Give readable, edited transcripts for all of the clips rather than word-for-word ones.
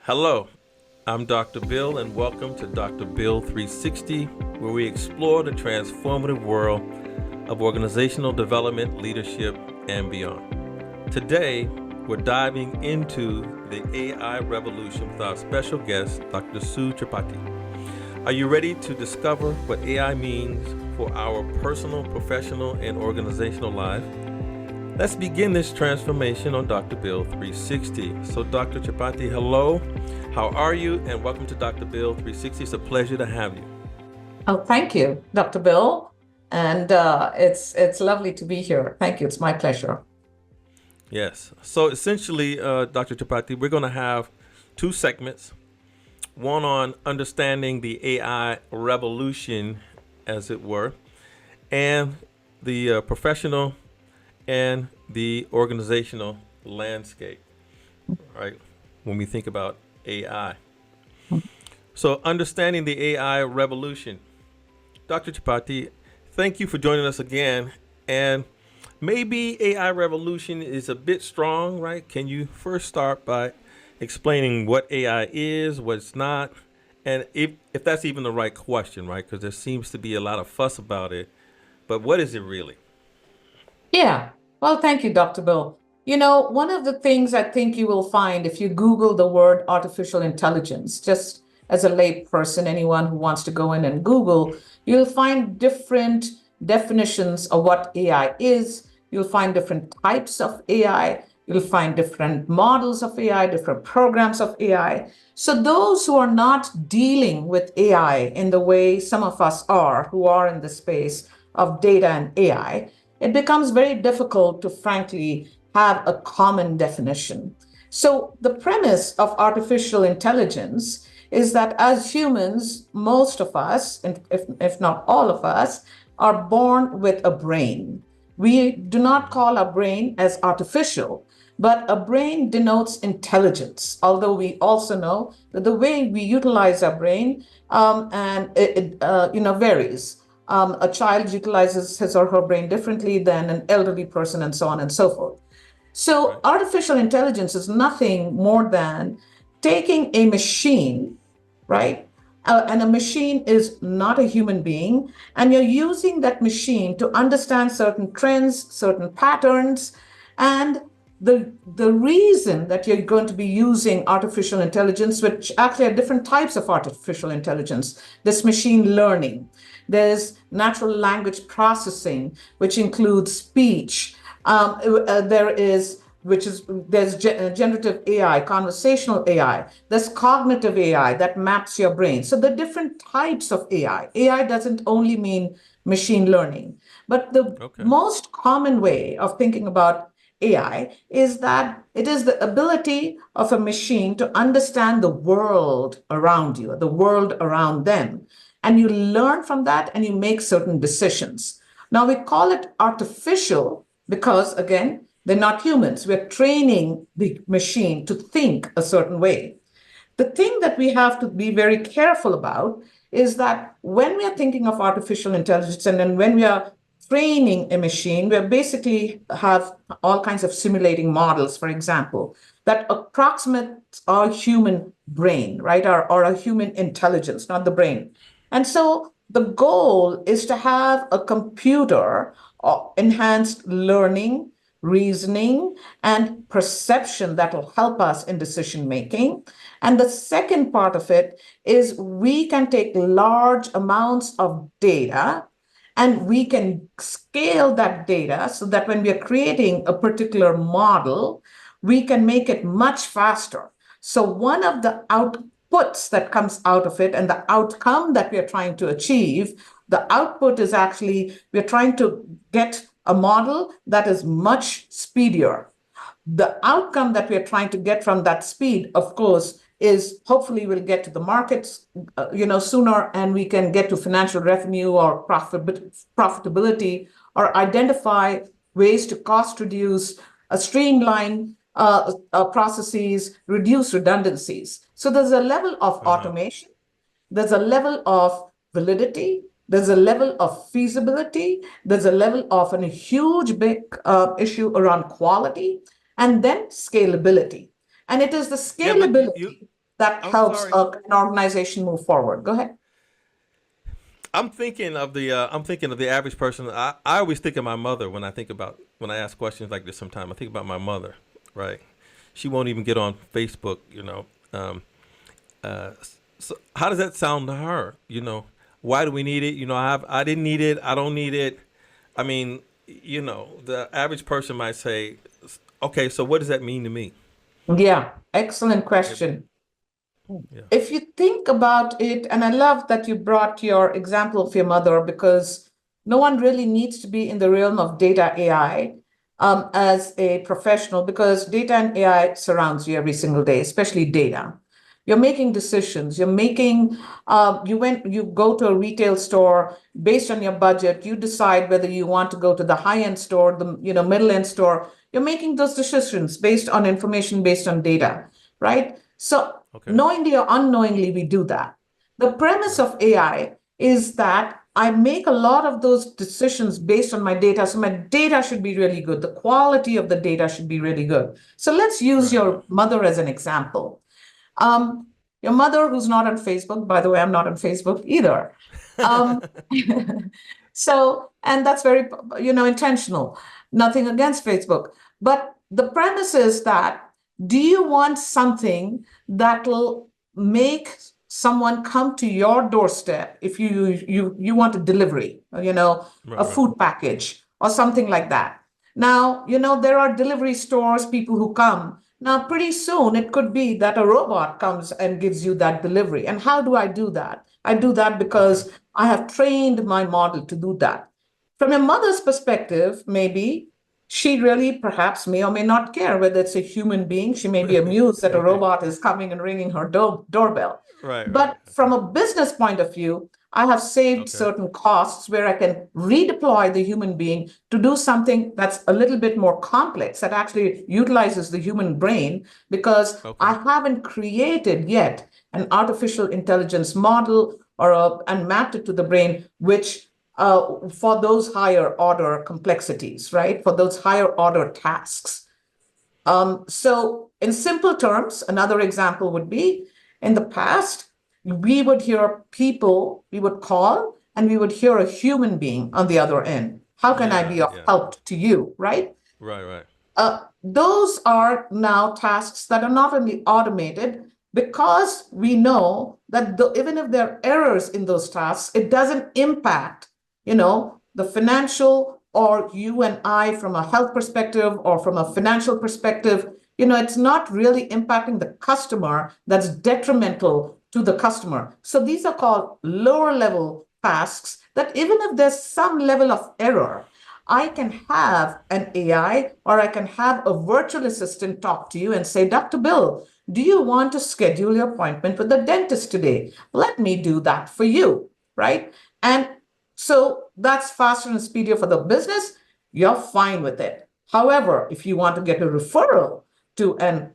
Hello, I'm Dr. Bill, and welcome to Dr. Bill 360, where we explore the transformative world of organizational development, leadership, and beyond. Today, we're diving into the AI revolution with our special guest, Dr. Sue Tripathi. Are you ready to discover what AI means for our personal, professional, and organizational life? Let's begin this transformation on Dr. Bill 360. So, Dr. Tripathi, hello. How are you? And welcome to Dr. Bill 360. It's a pleasure to have you. Oh, thank you, Dr. Bill. And it's lovely to be here. Thank you. It's my pleasure. Yes. So, essentially, Dr. Tripathi, we're going to have two segments. One on understanding the AI revolution, as it were, and the professional and the organizational landscape, right? When we think about AI. So, understanding the AI revolution. Dr. Tripathi, thank you for joining us again. And maybe AI revolution is a bit strong, right? Can you first start by explaining what AI is, what it's not, and if that's even the right question, right? Because there seems to be a lot of fuss about it. But what is it really? Yeah. Well, thank you, Dr. Bill. You know, one of the things I think you will find if you Google the word artificial intelligence, just as a lay person, anyone who wants to go in and Google, you'll find different definitions of what AI is. You'll find different types of AI. You'll find different models of AI, different programs of AI. So, those who are not dealing with AI in the way some of us are, who are in the space of data and AI, it becomes very difficult to frankly have a common definition. So, the premise of artificial intelligence is that as humans, most of us, and if not all of us, are born with a brain. We do not call our brain as artificial, but a brain denotes intelligence, although we also know that the way we utilize our brain and varies. A child utilizes his or her brain differently than an elderly person, and so on and so forth. So, Right. artificial intelligence is nothing more than taking a machine, right? And a machine is not a human being, and you're using that machine to understand certain trends, certain patterns, and the reason that you're going to be using artificial intelligence, which actually are different types of artificial intelligence, this machine learning. There's natural language processing, which includes speech. There is which is there's generative AI, conversational AI, there's cognitive AI that maps your brain. So the different types of AI. AI doesn't only mean machine learning, but the Okay. most common way of thinking about AI is that it is the ability of a machine to understand the world around you, the world around them. And you learn from that and you make certain decisions. Now, we call it artificial because, again, they're not humans. We're training the machine to think a certain way. The thing that we have to be very careful about is that when we are thinking of artificial intelligence and then when we are training a machine, we basically have all kinds of simulating models, for example, that approximate our human brain, right? Or our human intelligence, not the brain. And so the goal is to have a computer enhanced learning, reasoning, and perception that will help us in decision making. And the second part of it is we can take large amounts of data and we can scale that data so that when we are creating a particular model, we can make it much faster. So, one of the outputs that comes out of it and the outcome that we are trying to achieve, the output is actually we're trying to get a model that is much speedier. The outcome that we are trying to get from that speed, of course, is hopefully we'll get to the markets, sooner, and we can get to financial revenue or profitability, or identify ways to cost reduce, streamline processes, reduce redundancies. So there's a level of Uh-huh. automation, there's a level of validity, there's a level of feasibility, there's a level of a huge big issue around quality, and then scalability. And it is the Yeah, but you scalability. that I'm helps sorry. an organization move forward? Go ahead. I'm thinking of the average person. I always think of my mother when I think about when I ask questions like this. Sometimes I think about my mother. Right, she won't even get on Facebook. Uh, so how does that sound to her? Why do we need it? I didn't need it. I don't need it. I mean, the average person might say, okay, so what does that mean to me? Yeah, excellent It, question. yeah. If you think about it, and I love that you brought your example of your mother, because no one really needs to be in the realm of data AI as a professional, because data and AI surrounds you every single day, especially data. You're making decisions. You go to a retail store based on your budget. You decide whether you want to go to the high end store, the middle end store. You're making those decisions based on information, based on data, right? So Okay. knowingly or unknowingly, we do that. The premise Right. of AI is that I make a lot of those decisions based on my data. So my data should be really good. The quality of the data should be really good. So let's use Right. Right. your mother as an example. Um, your mother, who's not on Facebook, by the way, I'm not on Facebook either. Um, and that's very, intentional. Nothing against Facebook. But the premise is that, do you want something that will make someone come to your doorstep if you want a delivery, a Right. Right. food package or something like that? Now, there are delivery stores, people who come. Now, pretty soon, it could be that a robot comes and gives you that delivery. And how do I do that? I do that Okay. because I have trained my model to do that. From a mother's perspective, maybe she really perhaps may or may not care whether it's a human being. She may be amused that a Right. robot is coming and ringing her doorbell. Right. Right. But from Okay. a business point of view, I have saved Okay. certain costs where I can redeploy the human being to do something that's a little bit more complex, that actually utilizes the human brain, because Okay. I haven't created yet an artificial intelligence model and mapped it to the brain, which for those higher order complexities, right? For those higher order tasks. So, in simple terms, another example would be, in the past, we would call, and we would hear a human being on the other end. How can I Yeah. be of Yeah. help to you, right? Right. Right. Those are now tasks that are not only automated, because we know that even if there are errors in those tasks, it doesn't impact, the financial, or you and I from a health perspective or from a financial perspective. It's not really impacting the customer that's detrimental to the customer. So these are called lower level tasks that, even if there's some level of error, I can have an AI, or I can have a virtual assistant talk to you and say, Dr. Bill, do you want to schedule your appointment with the dentist today? Let me do that for you, right? And so that's faster and speedier for the business. You're fine with it. However, if you want to get a referral to an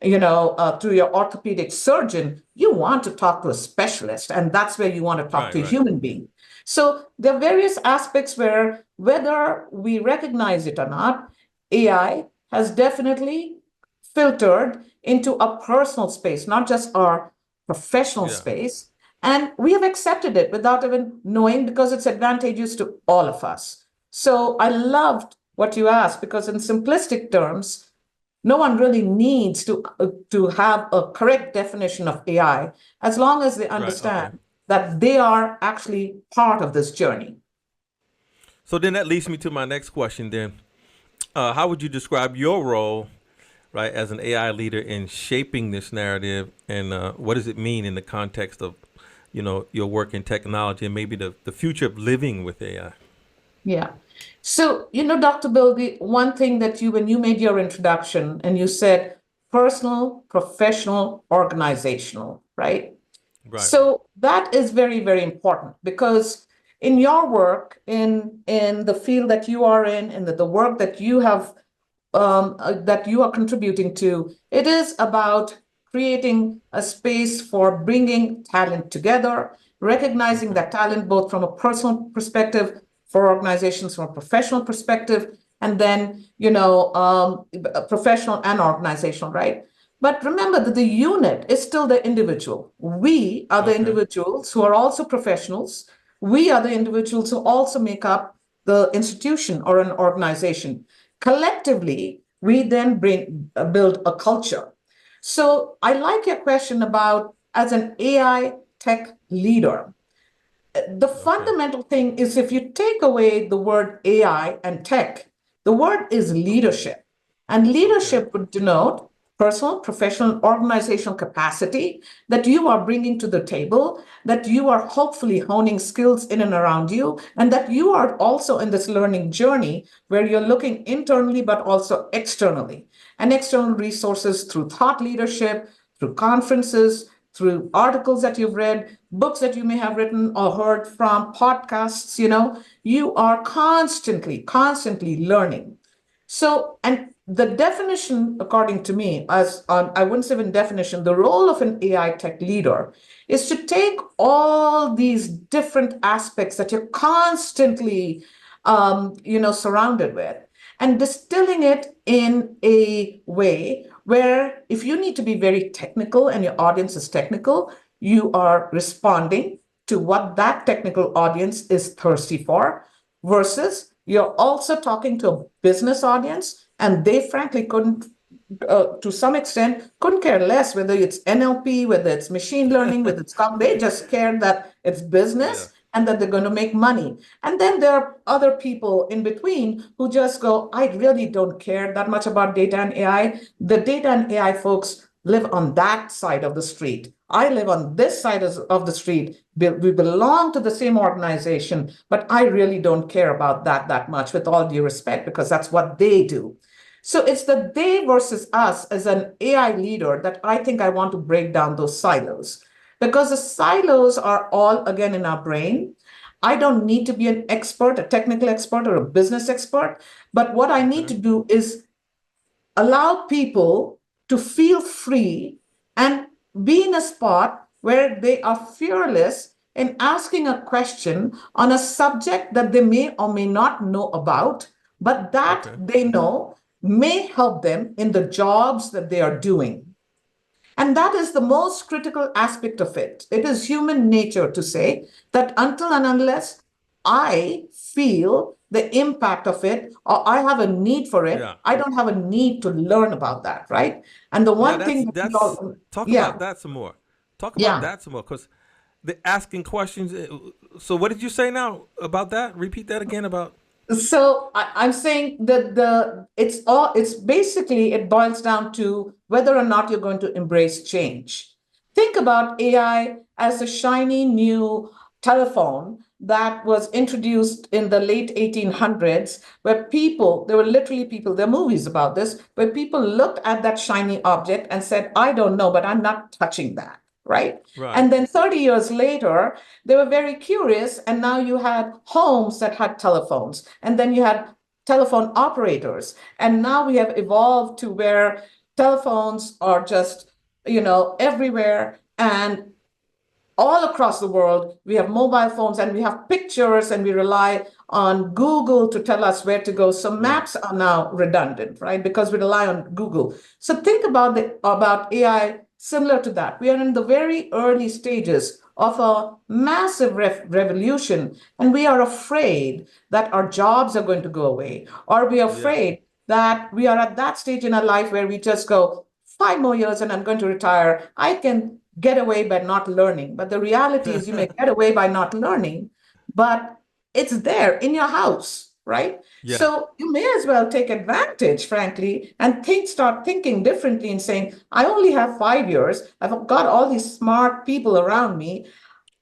to your orthopedic surgeon, you want to talk to a specialist, and that's where you want to talk Right. to a Right. human being. So there are various aspects where, whether we recognize it or not, AI has definitely filtered into a personal space, not just our professional Yeah. space. And we have accepted it without even knowing, because it's advantageous to all of us. So I loved what you asked, because in simplistic terms, no one really needs to have a correct definition of AI, as long as they Right. Okay. understand that they are actually part of this journey. So then that leads me to my next question. Then, how would you describe your role, right, as an AI leader in shaping this narrative, and what does it mean in the context of, your work in technology and maybe the future of living with AI? Yeah. So, Dr. Bill, the one thing that when you made your introduction and you said personal, professional, organizational, right? Right. So that is very, very important, because in your work, in the field that you are in, and the work that you have that you are contributing to, it is about creating a space for bringing talent together, recognizing Okay. that talent both from a personal perspective, for organizations from a professional perspective, and then, a professional and organizational, right? But remember that the unit is still the individual. We are the Okay. individuals who are also professionals. We are the individuals who also make up the institution or an organization. Collectively, we then build a culture. So I like your question about as an AI tech leader. The Okay. fundamental thing is if you take away the word AI and tech, the word is leadership. And Okay. leadership would denote personal, professional, organizational capacity that you are bringing to the table, that you are hopefully honing skills in and around you, and that you are also in this learning journey where you're looking internally but also externally. And external resources through thought leadership, through conferences, through articles that you've read, books that you may have written or heard from, podcasts, you are constantly learning. So, and the definition, according to me, as I wouldn't say in definition, the role of an AI tech leader is to take all these different aspects that you're constantly, surrounded with, and distilling it in a way where if you need to be very technical and your audience is technical, you are responding to what that technical audience is thirsty for, versus you're also talking to a business audience and they frankly couldn't to some extent couldn't care less whether it's NLP, whether it's machine learning, whether it's they just care that it's Yeah. business and that they're going to make money. And then there are other people in between who just go, I really don't care that much about data and AI. The data and AI folks live on that side of the street. I live on this side of the street. We belong to the same organization, but I really don't care about that much, with all due respect, because that's what they do. So it's the they versus us as an AI leader that I think I want to break down those silos, because the silos are all again in our brain. I don't need to be an expert, a technical expert, or a business expert, but what I need Okay. to do is allow people to feel free and be in a spot where they are fearless in asking a question on a subject that they may or may not know about, but that Okay. they know may help them in the jobs that they are doing. And that is the most critical aspect of it. It is human nature to say that until and unless I feel the impact of it or I have a need for it, Yeah. I don't have a need to learn about that, right? And the Yeah. one That's thing that we that's. all, Talk about yeah, that some more. Talk about yeah. that some more, because the asking questions. So what did you say now about that? Repeat that again about. So I'm saying that it's basically it boils down to whether or not you're going to embrace change. Think about AI as a shiny new telephone that was introduced in the late 1800s, where there were literally people, there are movies about this, where people looked at that shiny object and said, I don't know, but I'm not touching that, right? Right. And then 30 years later, they were very curious, and now you had homes that had telephones, and then you had telephone operators, and now we have evolved to where telephones are just everywhere, and all across the world, we have mobile phones and we have pictures and we rely on Google to tell us where to go. So Right. maps are now redundant, right? Because we rely on Google. So think about AI similar to that. We are in the very early stages of a massive revolution, and we are afraid that our jobs are going to go away, or we are Yeah. afraid that we are at that stage in our life where we just go, 5 more years and I'm going to retire. I can get away by not learning. But the reality is, you may get away by not learning, but it's there in your house, right? Yeah. So you may as well take advantage, frankly, and start thinking differently and saying, I only have 5 years. I've got all these smart people around me.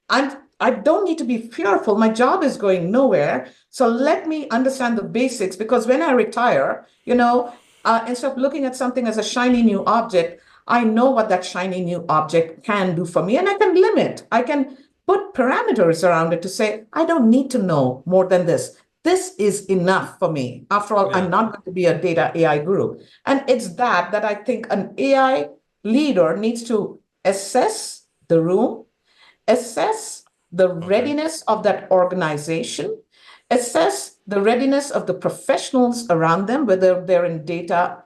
I don't need to be fearful. My job is going nowhere. So let me understand the basics, because when I retire, instead of looking at something as a shiny new object, I know what that shiny new object can do for me. And I can limit, I can put parameters around it to say, I don't need to know more than this. This is enough for me. After all, I'm Yeah. not going to be a data AI guru. And it's that I think an AI leader needs to assess the room, assess the Okay. readiness of that organization, assess the readiness of the professionals around them, whether they're in data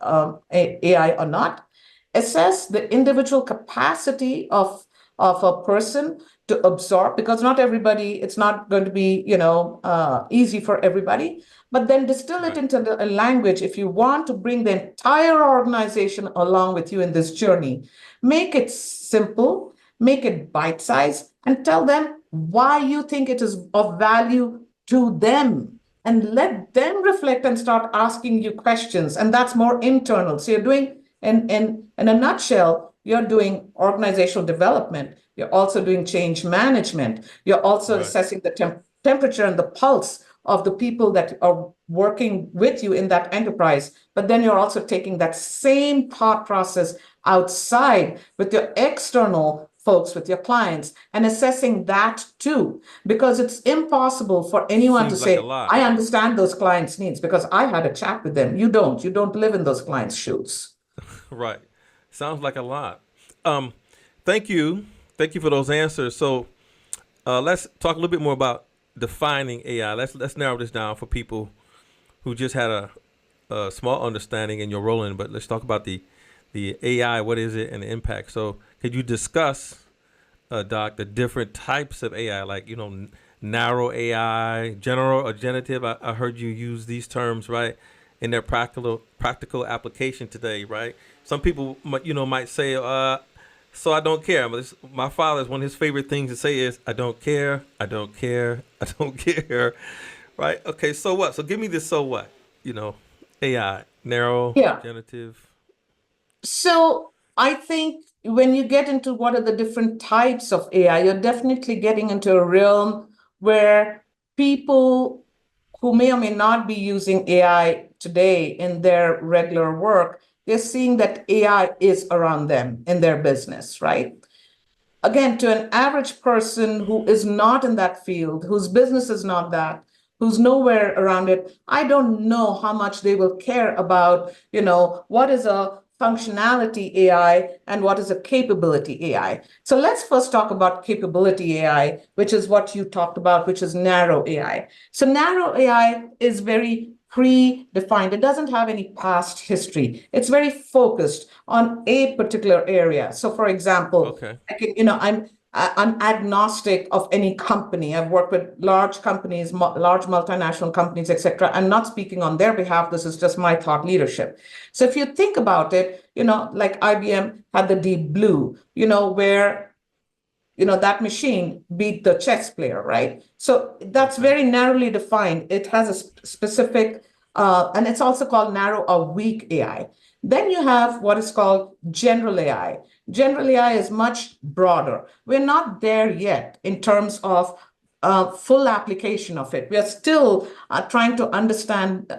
AI or not, assess the individual capacity of a person to absorb, because not everybody, it's not going to be, easy for everybody, but then distill it Right. into a language. If you want to bring the entire organization along with you in this journey, make it simple, make it bite-sized, and tell them why you think it is of value to them, and let them reflect and start asking you questions. And that's more internal. So you're doing, in a nutshell, you're doing organizational development. You're also doing change management. You're also Right. assessing the temperature and the pulse of the people that are working with you in that enterprise. But then you're also taking that same thought process outside with your external folks, with your clients, and assessing that too. Because it's impossible for anyone to Seems like a say, lot. I understand those clients' needs because I had a chat with them. You don't. You don't live in those clients' shoes. Right. Sounds like a lot. Um, thank you. Thank you for those answers. So let's talk a little bit more about defining AI. Let's narrow this down for people who just had a small understanding and you're rolling. But let's talk about the AI. What is it and the impact? So could you discuss, Doc, the different types of AI, like narrow AI, general or generative? I heard you use these terms, right, in their practical application today, right? Some people might say, so I don't care. My father's one of his favorite things to say is, I don't care, I don't care, I don't care, right? Okay, so what? So give me this. So what? AI, narrow, Yeah. generative. So I think when you get into what are the different types of AI, you're definitely getting into a realm where people who may or may not be using AI today in their regular work, they're seeing that AI is around them in their business, right? Again, to an average person who is not in that field, whose business is not that, who's nowhere around it, I don't know how much they will care about, what is a functionality AI and what is a capability AI. So let's first talk about capability AI, which is what you talked about, which is narrow AI. So narrow AI is very predefined. It doesn't have any past history. It's very focused on a particular area. So for example, Okay. I can, I'm agnostic of any company. I've worked with large companies, large multinational companies, etc. I'm not speaking on their behalf. This is just my thought leadership. So if you think about it, like IBM had the Deep Blue, where that machine beat the chess player, right? So that's Okay. very narrowly defined. It has a specific, and it's also called narrow or weak AI. Then you have what is called general AI. General AI is much broader. We're not there yet in terms of full application of it. We are still trying to understand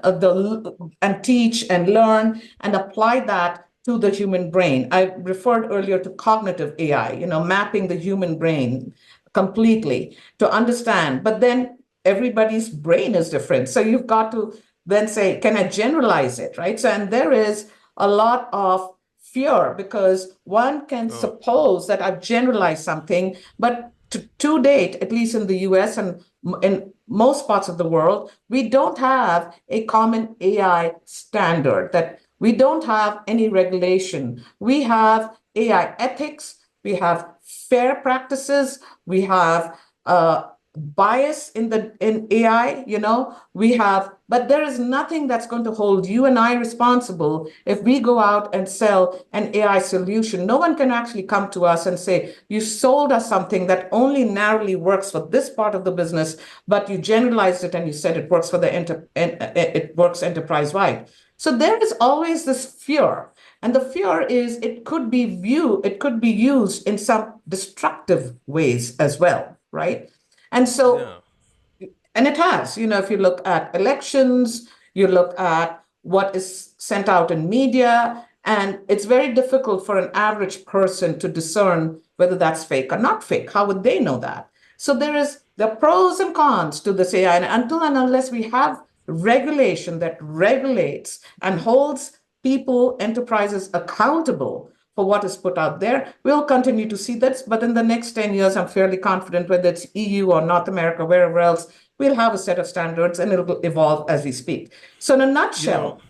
and teach and learn and apply that to the human brain. I referred earlier to cognitive AI, mapping the human brain completely to understand. But then everybody's brain is different. So you've got to then say, can I generalize it, right? So, and there is a lot of fear because one can Oh, suppose that I've generalized something, but to date, at least in the US and in most parts of the world, we don't have a common AI standard, that we don't have any regulation. We have AI ethics, we have fair practices, we have bias in AI, we have, but there is nothing that's going to hold you and I responsible if we go out and sell an AI solution. No one can actually come to us and say, you sold us something that only narrowly works for this part of the business, but you generalized it and you said it works for it works enterprise wide. So there is always this fear. And the fear is it could be used in some destructive ways as well, right? And so, yeah. and it has, if you look at elections, you look at what is sent out in media, and it's very difficult for an average person to discern whether that's fake or not fake. How would they know that? So there is the pros and cons to this AI, and until and unless we have regulation that regulates and holds people, enterprises accountable for what is put out there, we'll continue to see this. But in the next 10 years, I'm fairly confident, whether it's EU or North America, wherever else, we'll have a set of standards and it'll evolve as we speak. So in a You know, nutshell,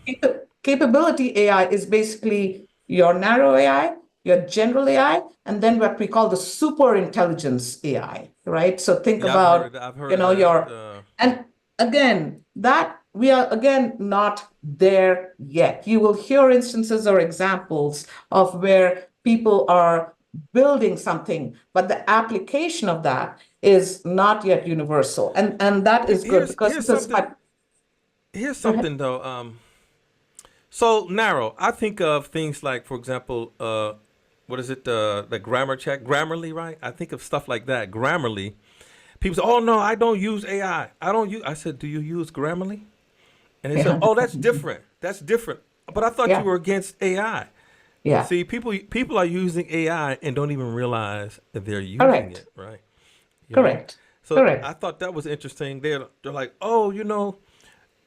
capability AI is basically, your narrow AI, your general AI, and then what we call the super intelligence AI, right? So think Yeah, I've heard about, of that. I've heard you of know, that. and again, that we are again not there yet. You will hear instances or examples of where people are building something, but the application of that is not yet universal. And that is good Here's because this is quite, here's go ahead. something though. So narrow. I think of things like, for example, what is it? The grammar check, Grammarly, right? I think of stuff like that. Grammarly. People say, "Oh no, I don't use AI. I don't use." I said, "Do you use Grammarly?" And they said, Yeah. "Oh, that's different. That's different." But I thought you Yeah. were against AI. Yeah. See, people are using AI and don't even realize that they're using Correct. it, right? You know. Correct. So I Correct. thought that was interesting. They're like, "Oh,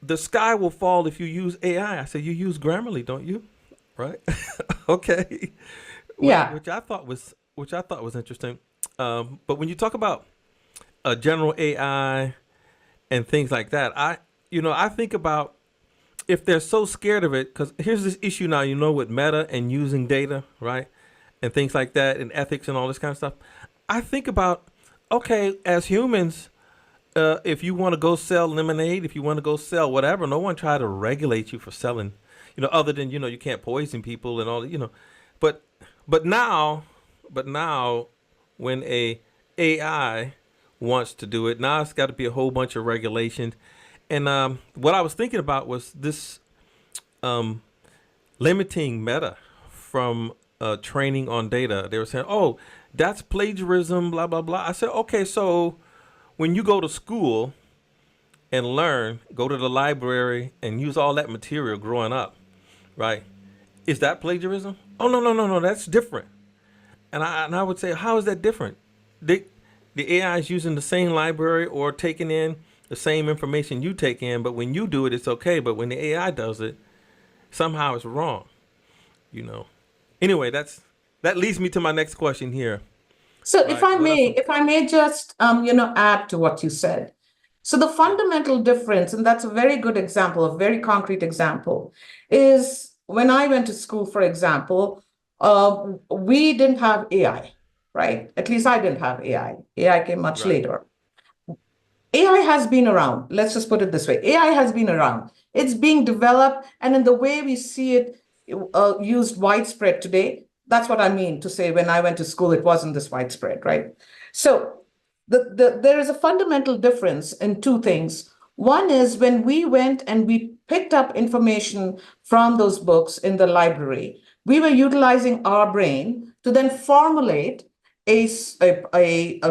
the sky will fall if you use AI." I said, "You use Grammarly, don't you?" Right? Okay. Yeah. Which I thought was interesting. But when you talk about general AI and things like that, I think about if they're so scared of it, because here's this issue now, with Meta and using data, right, and things like that, and ethics and all this kind of stuff. I think about, okay, as humans, if you want to go sell lemonade, if you want to go sell whatever, no one try to regulate you for selling, other than you can't poison people and all that. But but now, but now, when a AI wants to do it, now it's got to be a whole bunch of regulations. And what I was thinking about was this um, limiting Meta from training on data. They were saying, "Oh, that's plagiarism," blah blah blah. I said, "Okay, so when you go to school and learn, go to the library and use all that material growing up, right? Is that plagiarism? Oh no, no, no, no, that's different." And I would say, how is that different? The the AI is using the same library or taking in the same information you take in, but when you do it, it's okay. But when the AI does it, somehow it's wrong. You know. Anyway, that leads me to my next question here. So Right? What are some? if I may just add to what you said. So the Yeah. fundamental difference, and that's a very good example, a very concrete example, is when I went to school, for example, we didn't have AI, right? At least I didn't have AI. AI came much Right. later. AI has been around. Let's just put it this way. AI has been around. It's being developed, and in the way we see it used widespread today, that's what I mean to say when I went to school, it wasn't this widespread, right? So there is a fundamental difference in two things. One is when we went and we picked up information from those books in the library, we were utilizing our brain to then formulate a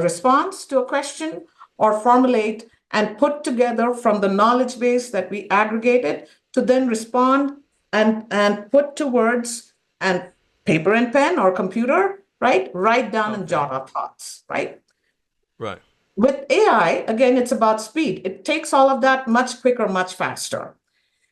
response to a question or formulate and put together from the knowledge base that we aggregated to then respond and put to words and paper and pen or computer, right? Write down and Okay. jot our thoughts, right? Right. With AI, again, it's about speed. It takes all of that much quicker, much faster.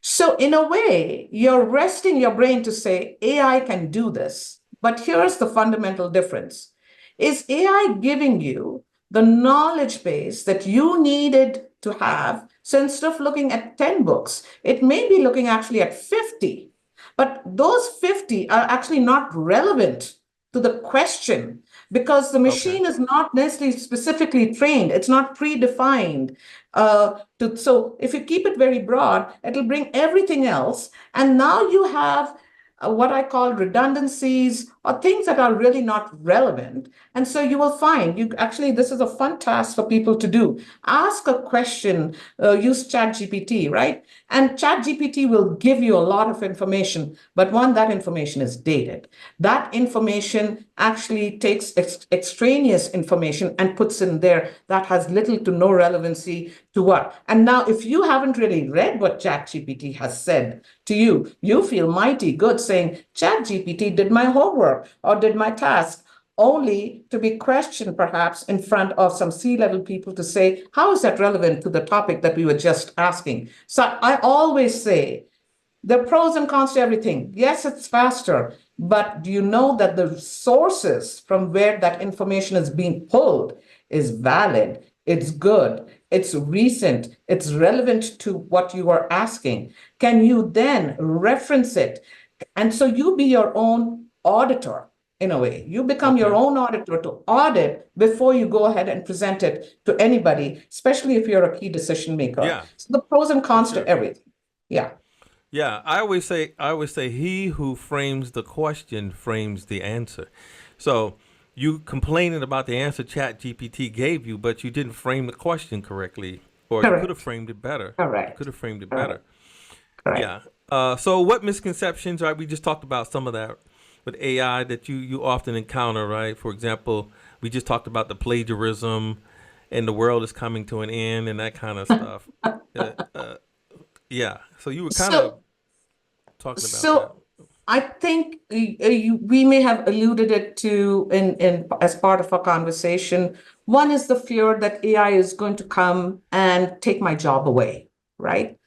So, in a way, you're resting your brain to say AI can do this. But here's the fundamental difference. Is AI giving you the knowledge base that you needed to have? So instead of looking at 10 books, it may be looking actually at 50. But those 50 are actually not relevant to the question because the Okay. machine is not necessarily specifically trained, it's not predefined. So if you keep it very broad, it'll bring everything else. And now you have what I call redundancies or things that are really not relevant. And so you will find you actually, this is a fun task for people to do. Ask a question, use ChatGPT, right? And ChatGPT will give you a lot of information, but one, that information is dated. That information actually takes extraneous information and puts in there that has little to no relevancy to what. And now, if you haven't really read what ChatGPT has said to you, you feel mighty good saying, ChatGPT did my homework or did my task, only to be questioned perhaps in front of some C-level people to say, how is that relevant to the topic that we were just asking? So I always say, there are pros and cons to everything. Yes, it's faster, but do you know that the sources from where that information is being pulled is valid? It's good. It's recent. It's relevant to what you are asking. Can you then reference it? And so you be your own auditor in a way. You become your Okay. own auditor to audit before you go ahead and present it to anybody, especially if you're a key decision maker. Yeah, So the pros and for cons to sure. everything. Yeah, Yeah, I always say he who frames the question frames the answer. So you complaining about the answer Chat GPT gave you, but you didn't frame the question correctly, or you could have correct, framed it better. You could correct, have framed it better. correct, correct. Yeah. So what misconceptions, right? We just talked about some of that with AI that you often encounter, right? For example, we just talked about the plagiarism and the world is coming to an end and that kind of stuff. Yeah. So you were kind of So, talking about that. so I think we may have alluded it to in as part of our conversation. One is the fear that AI is going to come and take my job away, right?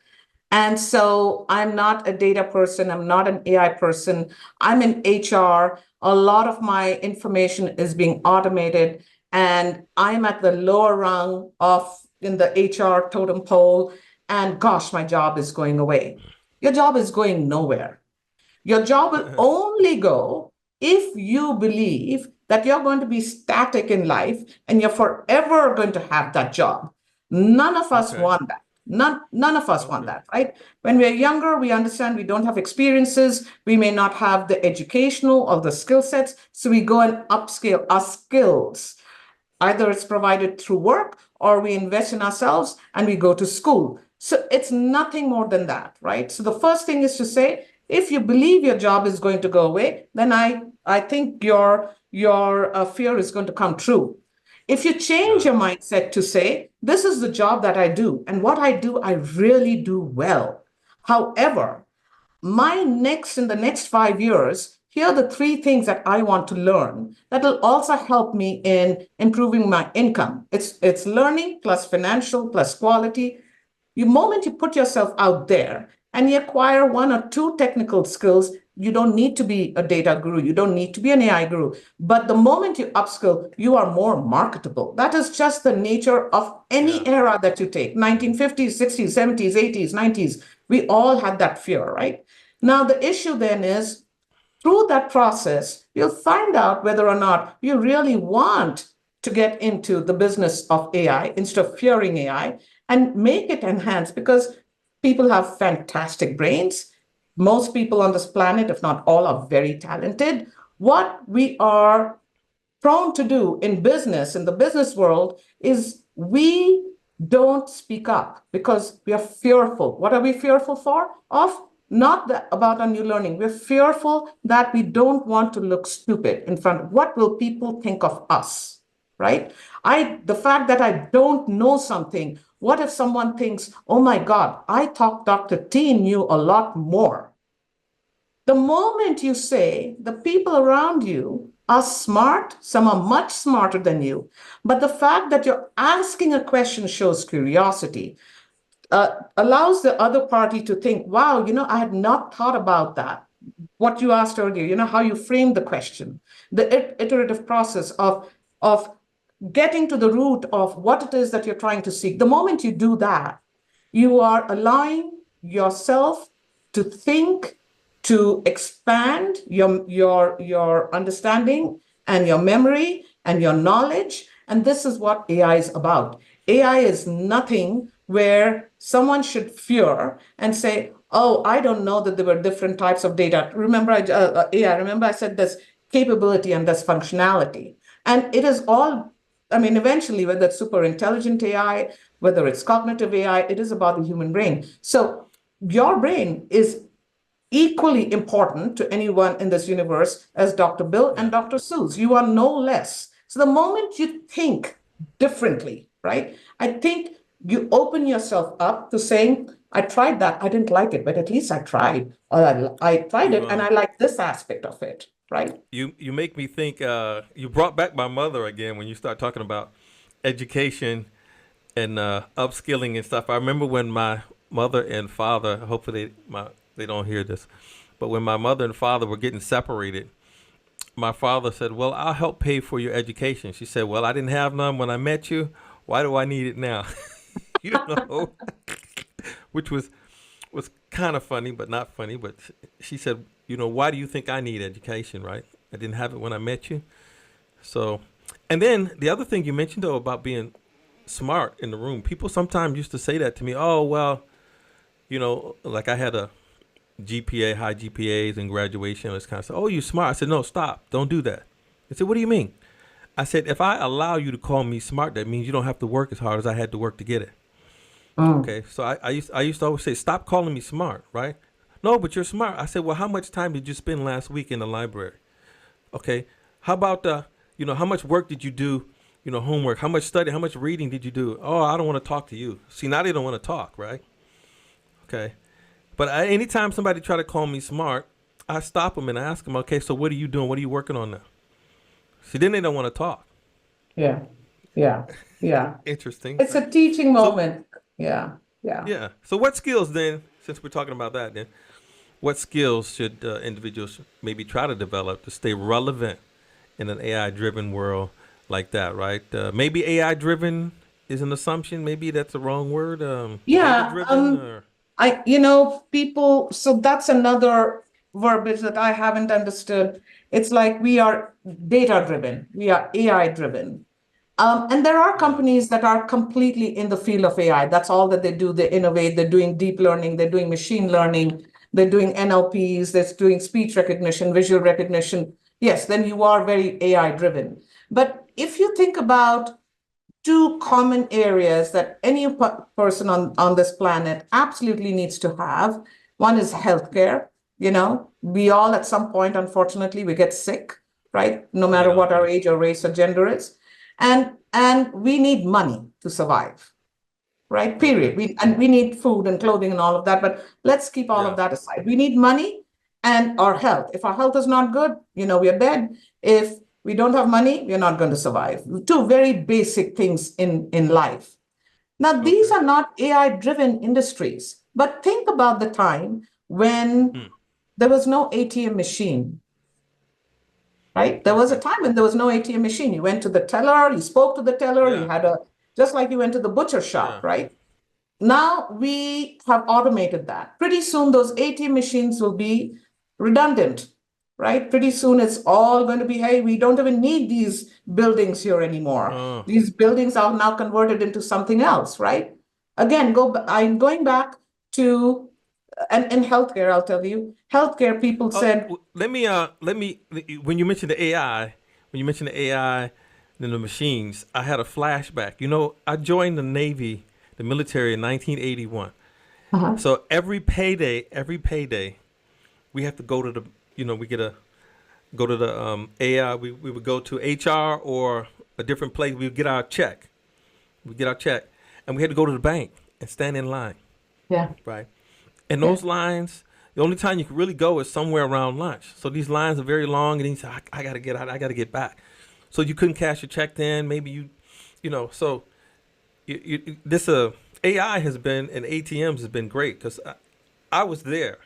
And so I'm not a data person. I'm not an AI person. I'm in HR. A lot of my information is being automated, and I'm at the lower rung of in the HR totem pole. And gosh, my job is going away. Your job is going nowhere. Your job will only go if you believe that you're going to be static in life and you're forever going to have that job. None of us Okay. want that. None of us want Okay. that, right? When we're younger, we understand we don't have experiences. We may not have the educational or the skill sets. So we go and upscale our skills. Either it's provided through work or we invest in ourselves and we go to school. So it's nothing more than that, right? So the first thing is to say, if you believe your job is going to go away, then I think your fear is going to come true. If you change Got your it. mindset to say, this is the job that I do, and what I do, I really do well. However, my next in the next 5 years, here are the three things that I want to learn that will also help me in improving my income. It's learning plus financial plus quality. The moment you put yourself out there and you acquire one or two technical skills, you don't need to be a data guru, you don't need to be an AI guru. But the moment you upskill, you are more marketable. That is just the nature of any Yeah. era that you take 1950s, 60s, 70s, 80s, 90s. We all had that fear, right? Now, the issue then is through that process, you'll find out whether or not you really want to get into the business of AI instead of fearing AI and make it enhance because people have fantastic brains. Most people on this planet, if not all, are very talented. What we are prone to do in business, in the business world, is we don't speak up because we are fearful. What are we fearful for? Of not about our new learning. We're fearful that we don't want to look stupid in front of what will people think of us, right? The fact that I don't know something, what if someone thinks, oh my God, I thought Dr. T knew a lot more. The moment you say the people around you are smart, some are much smarter than you, but the fact that you're asking a question shows curiosity, allows the other party to think, wow, I had not thought about that. What you asked earlier, how you framed the question, the iterative process of getting to the root of what it is that you're trying to seek. The moment you do that, you are allowing yourself to think, to expand your understanding and your memory and your knowledge. And this is what AI is about. AI is nothing where someone should fear and say, oh, I don't know that there were different types of data. Remember, AI, remember I said there's capability and there's functionality. And it is all, I mean, eventually, whether it's super intelligent AI, whether it's cognitive AI, it is about the human brain. So your brain is equally important to anyone in this universe as Dr. Bill and Yeah. Dr. Seuss. You are no less. So the moment you think differently, right? I think you open yourself up to saying, I tried that, I didn't like it, but at least I tried. Or I tried You it and I like this aspect of it, right? you make me think. You brought back my mother again when you start talking about education and upskilling and stuff. I remember when my mother and father. Hopefully, they don't hear this, but when my mother and father were getting separated, my father said, "Well, I'll help pay for your education." She said, "Well, I didn't have none when I met you. Why do I need it now?" you know, which was kind of funny, but not funny. But she said, why do you think I need education, right? I didn't have it when I met you. So, and then the other thing you mentioned though about being smart in the room, people sometimes used to say that to me. Oh, well, like I had a GPA, high GPAs and graduation, and this kind of stuff. Oh, you smart. I said, no, stop. Don't do that. They said, what do you mean? I said, if I allow you to call me smart, that means you don't have to work as hard as I had to work to get it. Mm. Okay. So I used to always say, stop calling me smart, right? No, but you're smart. I said, well, how much time did you spend last week in the library? Okay. How about how much work did you do, homework? How much study? How much reading did you do? Oh, I don't want to talk to you. See, now they don't want to talk, right? Okay. But anytime somebody try to call me smart, I stop them and ask them, okay, so what are you doing? What are you working on now? See, then they don't want to talk. Yeah, yeah, yeah. Interesting. It's a teaching So, moment. Yeah, yeah. yeah. So what skills then, since we're talking about that then, what skills should individuals maybe try to develop to stay relevant in an AI-driven world like that, right? Maybe AI-driven is an assumption. Maybe that's the wrong word. Yeah, Data-driven or, people, so that's another verbiage that I haven't understood. It's like we are data driven, we are AI driven. And there are yeah. companies that are completely in the field of AI. That's all that they do. They innovate, they're doing deep learning, they're doing machine learning, they're doing NLPs, they're doing speech recognition, visual recognition. Yes, then you are very AI driven. But if you think about two common areas that any person on this planet absolutely needs to have. One is healthcare. We all at some point, unfortunately, we get sick, right? No matter Yeah. what our age or race or gender is. And we need money to survive, right? Okay. Period. We need food and clothing and all of that, but let's keep all of Yeah. that aside. We need money and our health. If our health is not good, we are dead. If we don't have money, we're not going to survive. Two very basic things in life. Now, these Okay. are not AI driven industries, but think about the time when Hmm. there was no ATM machine, right? There was a Okay. time when there was no ATM machine. You went to the teller, you spoke to the teller, you Yeah. had just like you went to the butcher shop, Yeah. right? Now we have automated that. Pretty soon, those ATM machines will be redundant, right? Pretty soon, it's all going to be, hey, we don't even need these buildings here anymore. Oh. These buildings are now converted into something else, right? Again, I'm going back to, and in healthcare, I'll tell you, healthcare people Oh, said, let me. When you mentioned the AI, then the machines, I had a flashback. I joined the Navy, the military in 1981. uh-huh, So every payday, we have to go to the, we get a go to the AI. We would go to HR or a different place. We would get our check. We get our check, and we had to go to the bank and stand in line, yeah, right? And yeah, those lines, the only time you can really go is somewhere around lunch. So these lines are very long, and you say, I got to get out, I got to get back. So you couldn't cash your check then. Maybe so this AI has been, and ATMs has been great because I was there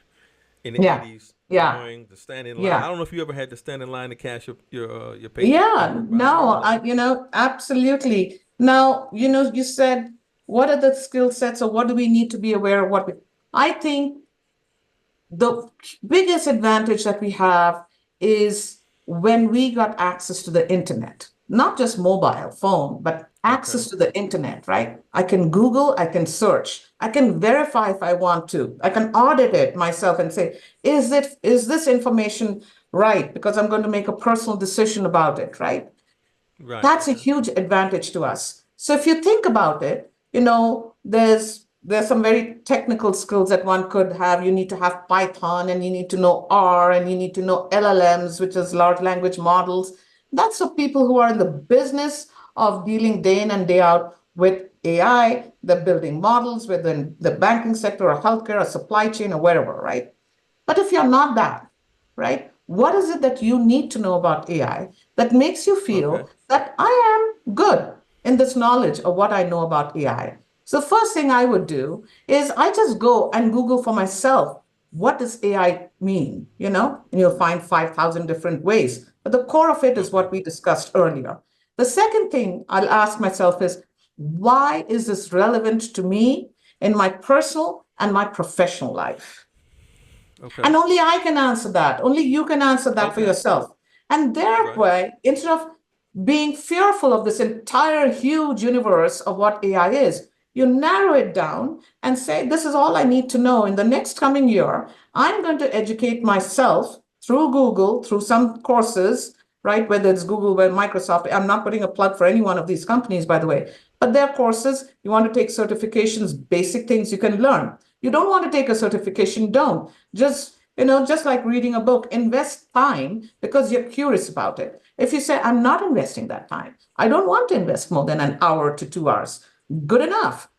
in the yeah, 80s yeah, going to stand in line. I yeah. don't know if you ever had to stand in line to cash your Yeah, paperwork, but I no, remember that. absolutely. Now, you said, what are the skill sets or what do we need to be aware of I think the biggest advantage that we have is when we got access to the internet, not just mobile phone, but Okay. access to the internet, right? I can Google, I can search, I can verify if I want to, I can audit it myself and say, is this information right? Because I'm going to make a personal decision about it, right? Right. That's a huge advantage to us. So if you think about it, there's some very technical skills that one could have. You need to have Python and you need to know R and you need to know LLMs, which is large language models. That's for people who are in the business of dealing day in and day out with AI. They're building models within the banking sector or healthcare or supply chain or wherever, right? But if you're not that, right, what is it that you need to know about AI that makes you Okay. feel that I am good in this knowledge of what I know about AI? So, the first thing I would do is I just go and Google for myself, what does AI mean? And you'll find 5,000 different ways. But the core of it is Okay. what we discussed earlier. The second thing I'll ask myself is, why is this relevant to me in my personal and my professional life? Okay. And only I can answer that. Only you can answer that for Okay. yourself. And Right. thereby, instead of being fearful of this entire huge universe of what AI is, you narrow it down and say, this is all I need to know in the next coming year. I'm going to educate myself through Google, through some courses, right? Whether it's Google, whether Microsoft. I'm not putting a plug for any one of these companies, by the way, but there are courses. You want to take certifications, basic things you can learn. You don't want to take a certification, don't. Just like reading a book, invest time because you're curious about it. If you say, I'm not investing that time, I don't want to invest more than an hour to 2 hours, good enough.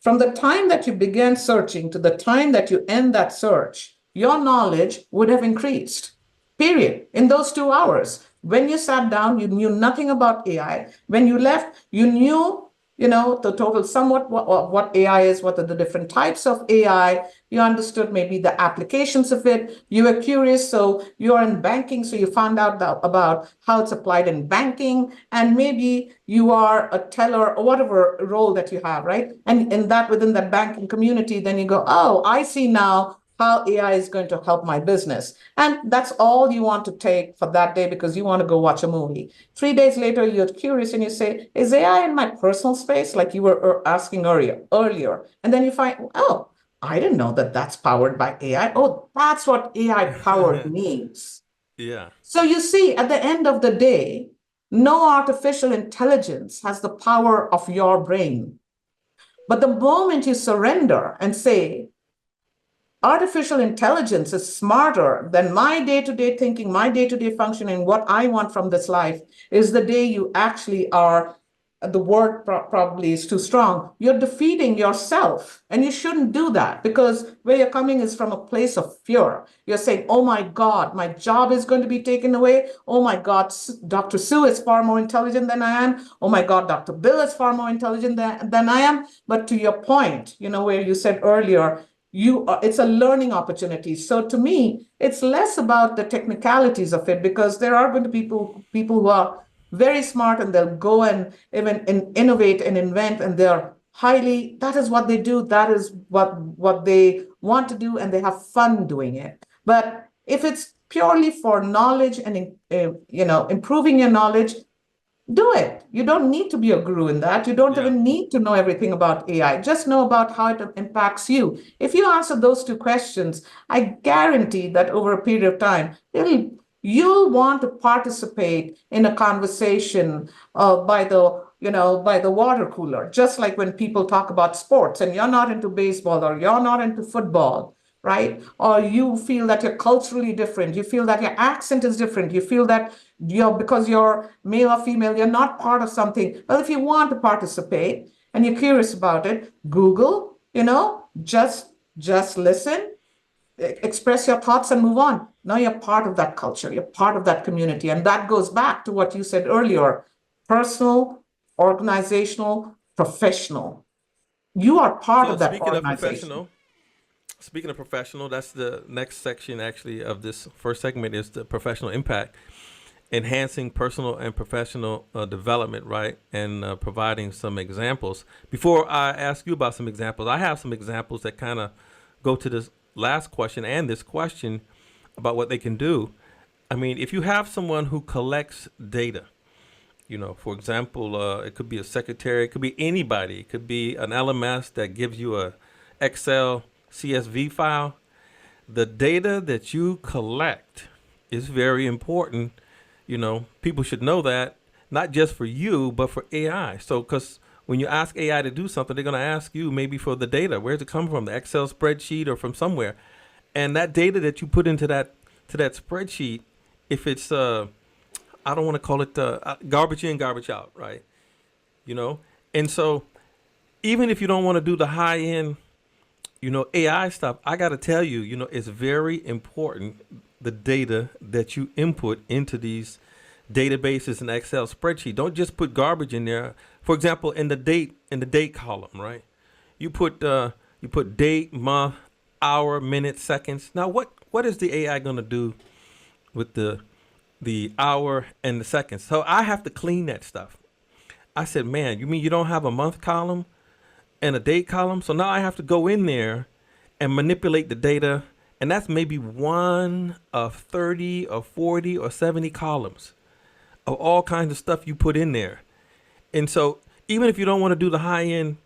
From the time that you began searching to the time that you end that search, your knowledge would have increased. Period. In those 2 hours. When you sat down, you knew nothing about AI. When you left, you knew, the total somewhat what AI is, what are the different types of AI. You understood maybe the applications of it. You were curious, so you're in banking, so you found out about how it's applied in banking, and maybe you are a teller or whatever role that you have, right? And in that within that banking community, then you go, oh, I see now how AI is going to help my business. And that's all you want to take for that day because you want to go watch a movie. 3 days later, you're curious and you say, is AI in my personal space? Like you were asking earlier. And then you find, oh, I didn't know that that's powered by AI. Oh, that's what AI powered means. Yeah. So you see, at the end of the day, no artificial intelligence has the power of your brain. But the moment you surrender and say, artificial intelligence is smarter than my day-to-day thinking, my day-to-day functioning, what I want from this life, is the day you actually are, the word probably is too strong, you're defeating yourself. And you shouldn't do that because where you're coming is from a place of fear. You're saying, oh my God, my job is going to be taken away. Oh my God, Dr. Sue is far more intelligent than I am. Oh my God, Dr. Bill is far more intelligent than I am. But to your point, where you said earlier, it's a learning opportunity. So to me, it's less about the technicalities of it because there are going to be people who are very smart and they'll go and even innovate and invent, and they're highly, that is what they do, that is what they want to do, and they have fun doing it. But if it's purely for knowledge and improving your knowledge, do it. You don't need to be a guru in that. You don't Yeah. even need to know everything about AI. Just know about how it impacts you. If you answer those two questions, I guarantee that over a period of time, you'll want to participate in a conversation by the water cooler. Just like when people talk about sports and you're not into baseball or you're not into football, right? Or you feel that you're culturally different, you feel that your accent is different, you feel that because you're male or female, you're not part of something. Well, if you want to participate and you're curious about it, Google, just listen, express your thoughts and move on. Now you're part of that culture, you're part of that community. And that goes back to what you said earlier: personal, organizational, professional. You are part So of that speaking of organization. professional, speaking of professional, that's the next section actually of this first segment is the professional impact, enhancing personal and professional development, right? And providing some examples. Before I ask you about some examples, I have some examples that kind of go to this last question and this question about what they can do. I mean, if you have someone who collects data, for example, it could be a secretary, it could be anybody, it could be an LMS that gives you a Excel CSV file. The data that you collect is very important. People should know that, not just for you, but for AI. So, because when you ask AI to do something, they're going to ask you maybe for the data. Where's it come from? The Excel spreadsheet or from somewhere? And that data that you put into that spreadsheet, if it's I don't want to call it garbage in, garbage out, right? You know, and so even if you don't want to do the high end, AI stuff, I got to tell you, it's very important the data that you input into these databases and Excel spreadsheet. Don't just put garbage in there. For example, in the date column, right? You put date, month, hour, minute, seconds. Now, what is the AI going to do with the hour and the seconds? So I have to clean that stuff. I said, man, you mean you don't have a month column and a date column? So now I have to go in there and manipulate the data and that's maybe one of 30 or 40 or 70 columns of all kinds of stuff you put in there. And so even if you don't want to do the high end,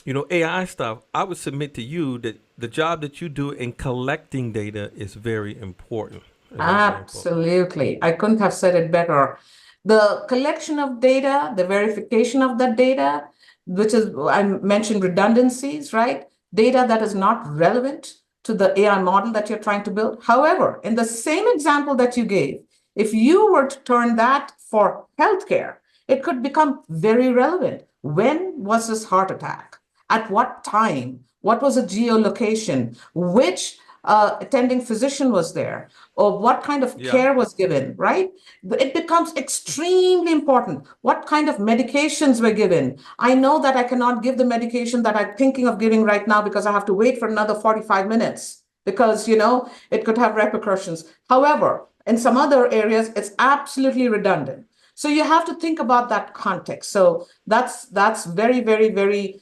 AI stuff, I would submit to you that the job that you do in collecting data is very important. It is very important. Absolutely. I couldn't have said it better. The collection of data, the verification of that data, which is, I mentioned redundancies, right? Data that is not relevant to the AI model that you're trying to build. However, in the same example that you gave, if you were to turn that for healthcare, it could become very relevant. When was this heart attack? At what time? What was the geolocation? Which attending physician was there? Or what kind of Yeah. care was given, right? It becomes extremely important. What kind of medications were given? I know that I cannot give the medication that I'm thinking of giving right now because I have to wait for another 45 minutes because, it could have repercussions. However, in some other areas, it's absolutely redundant. So you have to think about that context. So that's very, very, very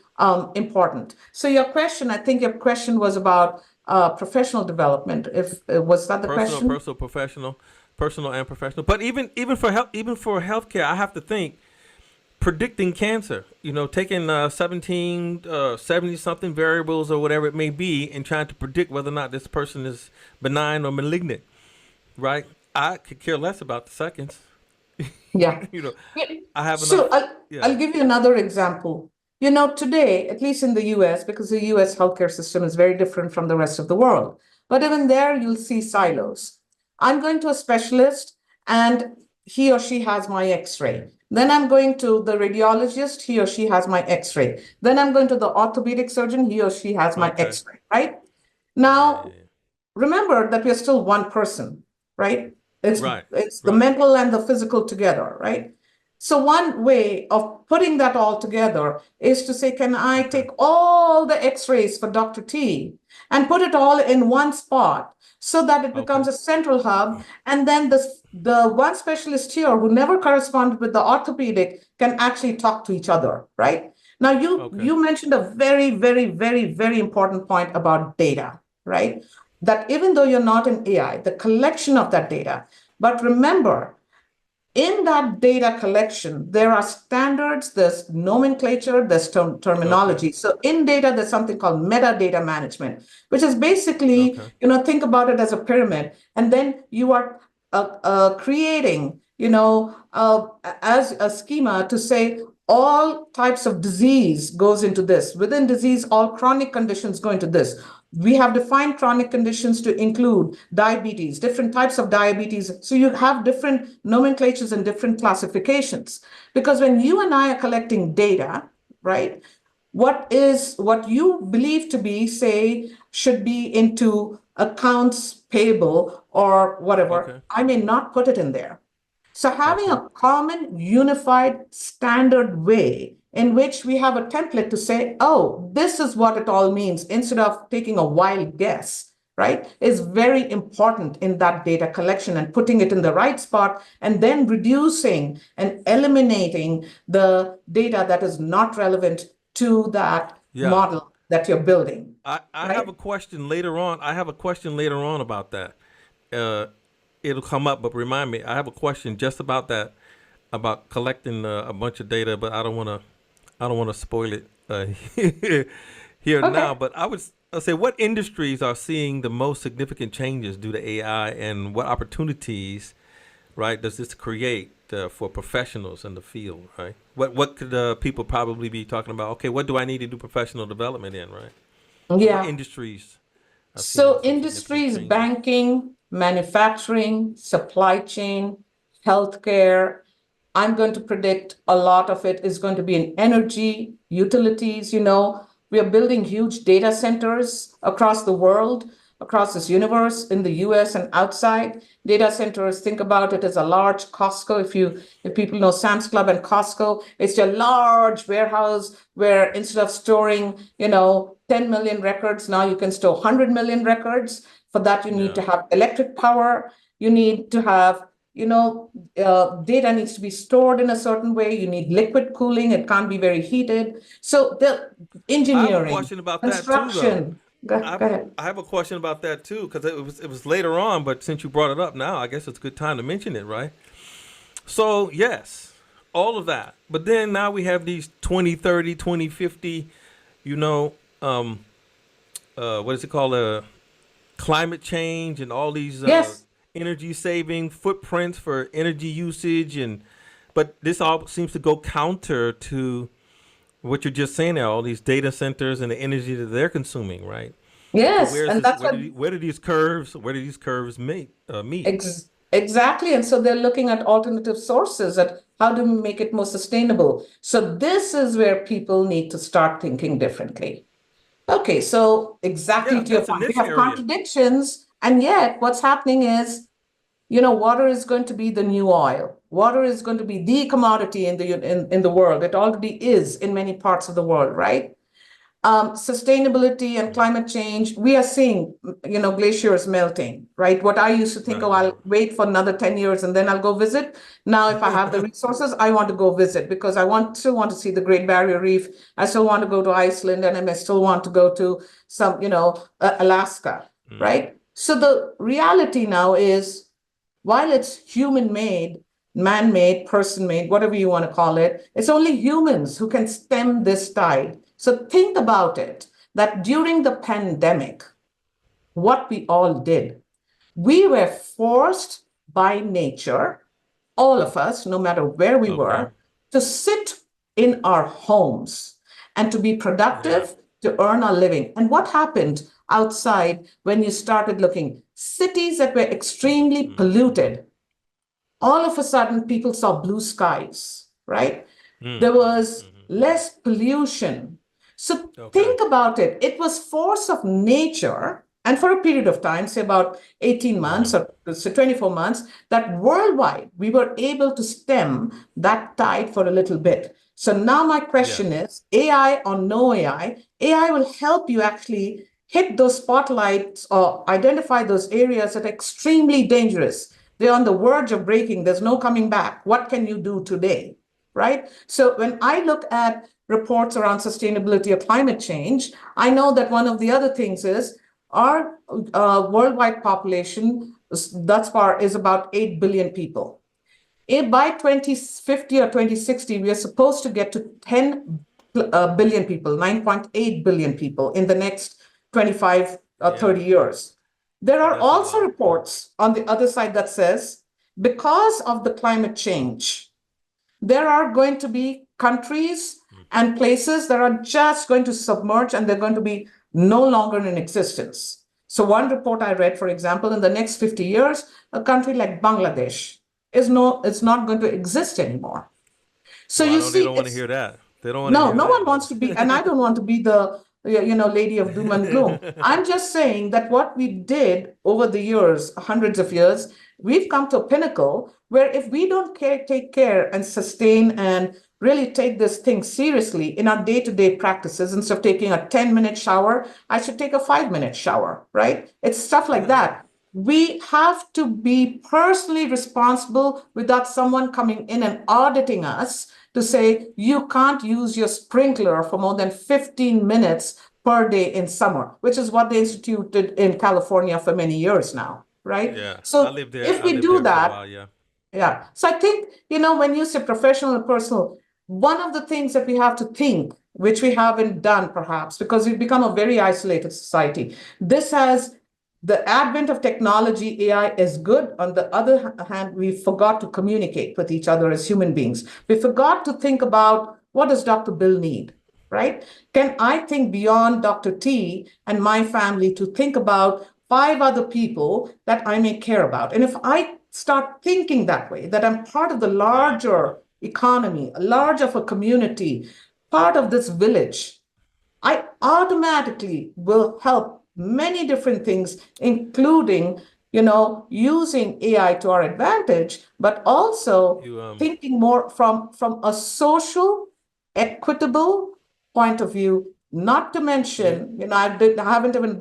important. So I think your question was about professional development. If was that the Personal, question? personal, professional, personal and professional. But even for health, even for healthcare, I have to think predicting cancer. Taking 17, 70 something variables or whatever it may be, and trying to predict whether or not this person is benign or malignant. Right? I could care less about the seconds. Yeah. you know, Yeah. I have So enough. I'll Yeah. give you another example. Today, at least in the US, because the US healthcare system is very different from the rest of the world, but even there, you'll see silos. I'm going to a specialist and he or she has my x-ray. Then I'm going to the radiologist, he or she has my x-ray. Then I'm going to the orthopedic surgeon, he or she has my Okay. x-ray, right? Yeah. Yeah. Now, Yeah. remember that we're still one person, right? It's Right. it's the Right. mental and the physical together, right? So one way of putting that all together is to say, can I Okay. take all the x-rays for Dr. T and put it all in one spot so that it becomes Okay. a central hub, and then the one specialist here who never corresponded with the orthopedic can actually talk to each other, right? Now you Okay. you mentioned a very, very, very, very important point about data, right? That even though you're not in AI, the collection of that data, but remember, in that data collection, there are standards, there's nomenclature, there's Okay. terminology. So in data, there's something called metadata management, which is basically, Okay. think about it as a pyramid. And then you are creating, as a schema to say all types of disease goes into this. Within disease, all chronic conditions go into this. We have defined chronic conditions to include diabetes, different types of diabetes. So you have different nomenclatures and different classifications. Because when you and I are collecting data, right, what you believe to be, say, should be into accounts payable or whatever, Okay. I may not put it in there. So having Okay. a common, unified, standard way in which we have a template to say, oh, this is what it all means, instead of taking a wild guess, right, is very important in that data collection and putting it in the right spot and then reducing and eliminating the data that is not relevant to that Yeah. model that you're building, I have right? a question later on. I have a question later on about that. Uh, it'll come up, but remind me. I have a question just about that, about collecting a bunch of data, but I don't want to spoil it here now. Okay. But I say, what industries are seeing the most significant changes due to AI, and what opportunities, right, does this create for professionals in the field, right? What could people probably be talking about? Okay, what do I need to do professional development in, right? What Yeah. industries are seeing So some significant industries, changes? banking, manufacturing, supply chain, healthcare. I'm going to predict a lot of it is going to be in energy, utilities. We are building huge data centers across the world, across this universe, in the US and outside. Data centers, think about it as a large Costco. If people know Sam's Club and Costco, it's a large warehouse where instead of storing, 10 million records, now you can store 100 million records. For that, you need Yeah. to have electric power. You need to have, data needs to be stored in a certain way. You need liquid cooling. It can't be very heated. So the I have a engineering, question about that too, though. construction. Go ahead. I have a question about that too, because it was later on, but since you brought it up now, I guess it's a good time to mention it, right? So yes, all of that. But then now we have these 2030, 2050, you know, what is it called? Climate change and all these Yes, energy saving footprints for energy usage. But this all seems to go counter to what you're just saying there, all these data centers and the energy that they're consuming, right? So yes, where's and this? that's what Where do these curves meet? exactly. And so they're looking at alternative sources at how do we make it more sustainable. So this is where people need to start thinking differently. Okay, so exactly Yeah, to your that's in point, we this have area. contradictions, and yet what's happening is, water is going to be the new oil. Water is going to be the commodity in the world. It already is in many parts of the world, right? Sustainability and climate change, we are seeing, glaciers melting, right? What I used to think, Right, oh, right. I'll wait for another 10 years and then I'll go visit. Now, if I have the resources, I want to go visit because still want to see the Great Barrier Reef. I still want to go to Iceland and I may still want to go to some, Alaska, right? So the reality now is, while it's human made, man made, person made, whatever you want to call it, it's only humans who can stem this tide. So think about it, that during the pandemic, what we all did, we were forced by nature, all of us, no matter where we Okay. were, to sit in our homes and to be Yeah. productive, to earn our living. And what happened outside when you started looking? Cities that were extremely polluted, all of a sudden people saw blue skies, right? There was less pollution. So Okay. think about it. It was force of nature, and for a period of time, say about 18 Right. months or so 24 months, that worldwide we were able to stem that tide for a little bit. So now my question Yes. is, AI or no AI, AI will help you actually hit those spotlights or identify those areas that are extremely dangerous. They're on the verge of breaking. There's no coming back. What can you do today? Right? So when I look at reports around sustainability or climate change, I know that one of the other things is our worldwide population thus far is about 8 billion people. If by 2050 or 2060, we are supposed to get to 10 billion people, 9.8 billion people in the next 25 or Yeah. 30 years. There are That's a also lot. reports on the other side that says because of the climate change, there are going to be countries and places that are just going to submerge and they're going to be no longer in existence. So, one report I read, for example, in the next 50 years, a country like Bangladesh it's not going to exist anymore. So Well, I you know they see, don't want to it's hear that. They don't want to no, hear no one wants to be, and I that. don't want to be the lady of doom and gloom. I'm just saying that what we did over the years, hundreds of years, we've come to a pinnacle where if we don't take care and sustain and really take this thing seriously in our day-to-day practices, instead of taking a 10-minute shower, I should take a 5-minute shower, right? It's stuff like Yeah. that. We have to be personally responsible without someone coming in and auditing us to say you can't use your sprinkler for more than 15 minutes per day in summer, which is what they instituted in California for many years now, right? Yeah. I So lived there. if I we lived do there for a that, while. Yeah. yeah. So I think, when you say professional and personal, one of the things that we have to think, which we haven't done perhaps, because we've become a very isolated society, this has the advent of technology, AI is good. On the other hand, we forgot to communicate with each other as human beings. We forgot to think about what does Dr. Bill need, right? Can I think beyond Dr. T and my family to think about five other people that I may care about? And if I start thinking that way, that I'm part of the Right. larger economy, a large of a community, part of this village, I automatically will help many different things, including, using AI to our advantage, but also You thinking more from a social, equitable point of view. Not to you mention, I haven't even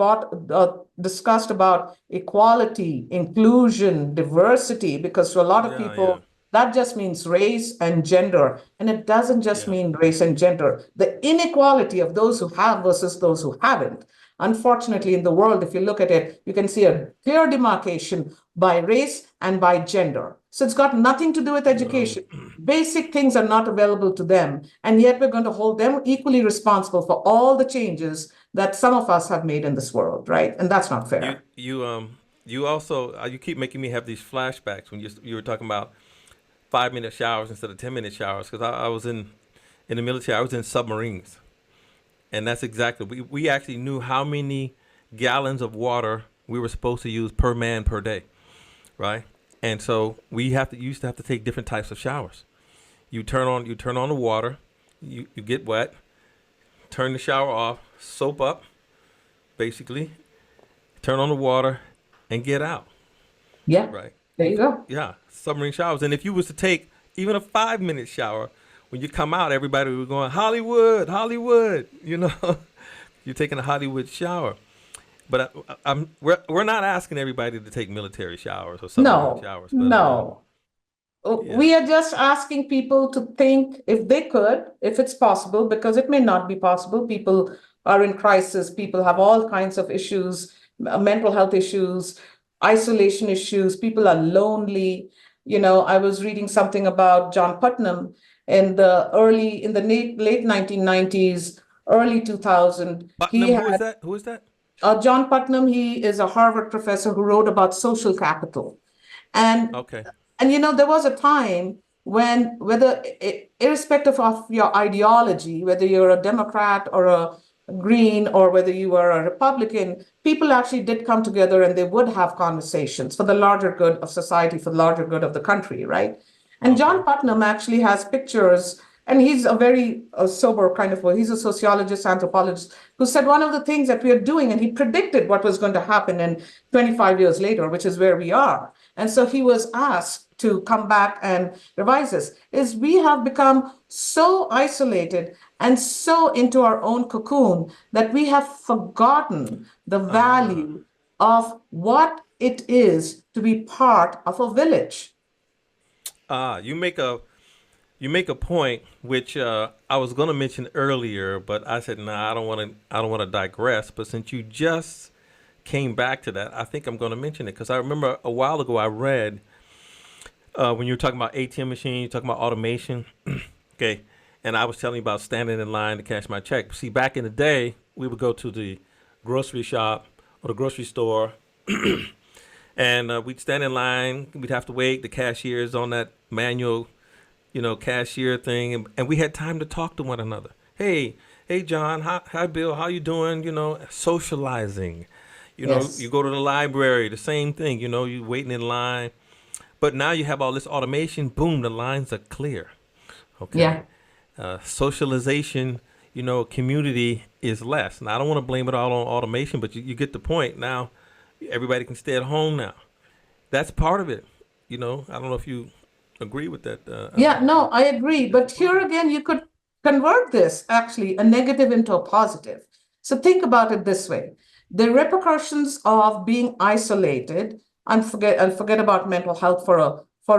discussed about equality, inclusion, diversity, because to a lot of yeah, yeah. people, that just means race and gender. And it doesn't just Yeah. mean race and gender. The inequality of those who have versus those who haven't. unfortunately, in the world, if you look at it, you can see a clear demarcation by race and by gender. So it's got nothing to do with education. Basic things are not available to them, and yet we're going to hold them equally responsible for all the changes that some of us have made in this world, right? And that's not You fair. you you also you keep making me have these flashbacks when you were talking about 5 minute showers instead of 10 minute showers because I was in the military. I was in submarines, and that's exactly we actually knew how many gallons of water we were supposed to use per man per day, right? And so we have to used to have to take different types of showers. You turn on the water, you get wet, turn the shower off, soap up, basically, turn on the water, and get out, Yeah, right? there you go. Yeah, submarine showers. And if you was to take even a 5 minute shower, when you come out, everybody was going Hollywood, Hollywood. You're taking a Hollywood shower. But we're not asking everybody to take military showers or submarine No, showers. But no. yeah, We are just asking people to think if they could, if it's possible, because it may not be possible. People are in crisis, people have all kinds of issues, mental health issues, isolation issues, people are lonely. I was reading something about John Putnam in the late 1990s, early 2000. He Putnam, who is had that? Who is that? John Putnam, he is a Harvard professor who wrote about social capital. And Okay, there was a time when, irrespective of your ideology, whether you're a Democrat or a Green or whether you were a Republican, people actually did come together and they would have conversations for the larger good of society, for the larger good of the country, right? And John okay, Putnam actually has pictures, and he's a very sober kind of, he's a sociologist, anthropologist, who said one of the things that we are doing, and he predicted what was going to happen in 25 years later, which is where we are. And so he was asked to come back and revise this, is we have become so isolated and so into our own cocoon that we have forgotten the uh, value of what it is to be part of a village. you make a point which I was going to mention earlier, but I said, nah, I don't want to digress. But since you just came back to that, I think I'm going to mention it because I remember a while ago I read when you were talking about ATM machines, talking about automation, okay, and I was telling you about standing in line to cash my check. See, back in the day, we would go to the grocery shop or the grocery store, and we'd stand in line. We'd have to wait. The cashier is on that manual, cashier thing, and we had time to talk to one another. Hey, John, hi, Bill, how you doing? Socializing. Yes. You go to the library, the same thing. You waiting in line, but now you have all this automation. Boom, the lines are clear. Okay, Yeah. socialization. Community is less. And I don't want to blame it all on automation, but you get the point. Now, everybody can stay at home now. That's part of it. I don't know if you agree with that. Yeah, no, I agree. That's a But part here of it. again, you could convert this actually a negative into a positive. So think about it this way. The repercussions of being isolated, and forget about mental health for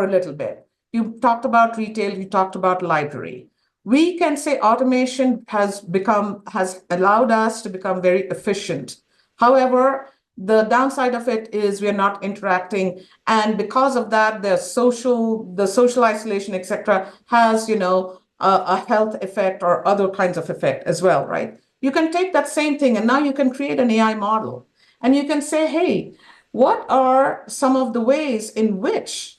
a little bit. You talked about retail, you talked about library. We can say automation has allowed us to become very efficient. However, the downside of it is we're not interacting, and because of that, the social isolation, etc., has a health effect or other kinds of effect as well, right? You can take that same thing and now you can create an AI model, and you can say, hey, what are some of the ways in which,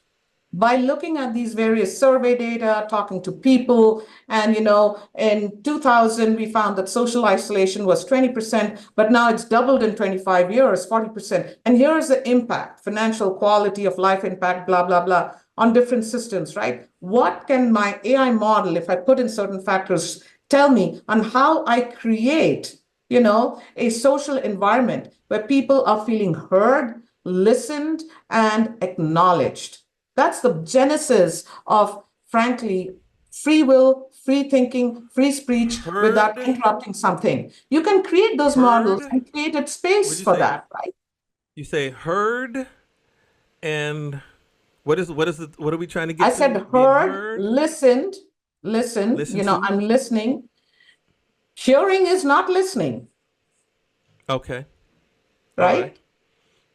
by looking at these various survey data, talking to people, and in 2000 we found that social isolation was 20%, but now it's doubled in 25 years, 40%. And here's the impact, financial quality of life impact, blah, blah, blah, on different systems, right? What can my AI model, if I put in certain factors, tell me on how I create, a social environment where people are feeling heard, listened, and acknowledged? That's the genesis of, frankly, free will, free thinking, free speech without Heard, interrupting something. You can create those models heard. and create What'd space you for say? that, right? You say heard, and what are we trying to I get to? said Being heard, heard, listened, listen, listen to. I'm listening. Hearing is not listening. Okay. All right. right?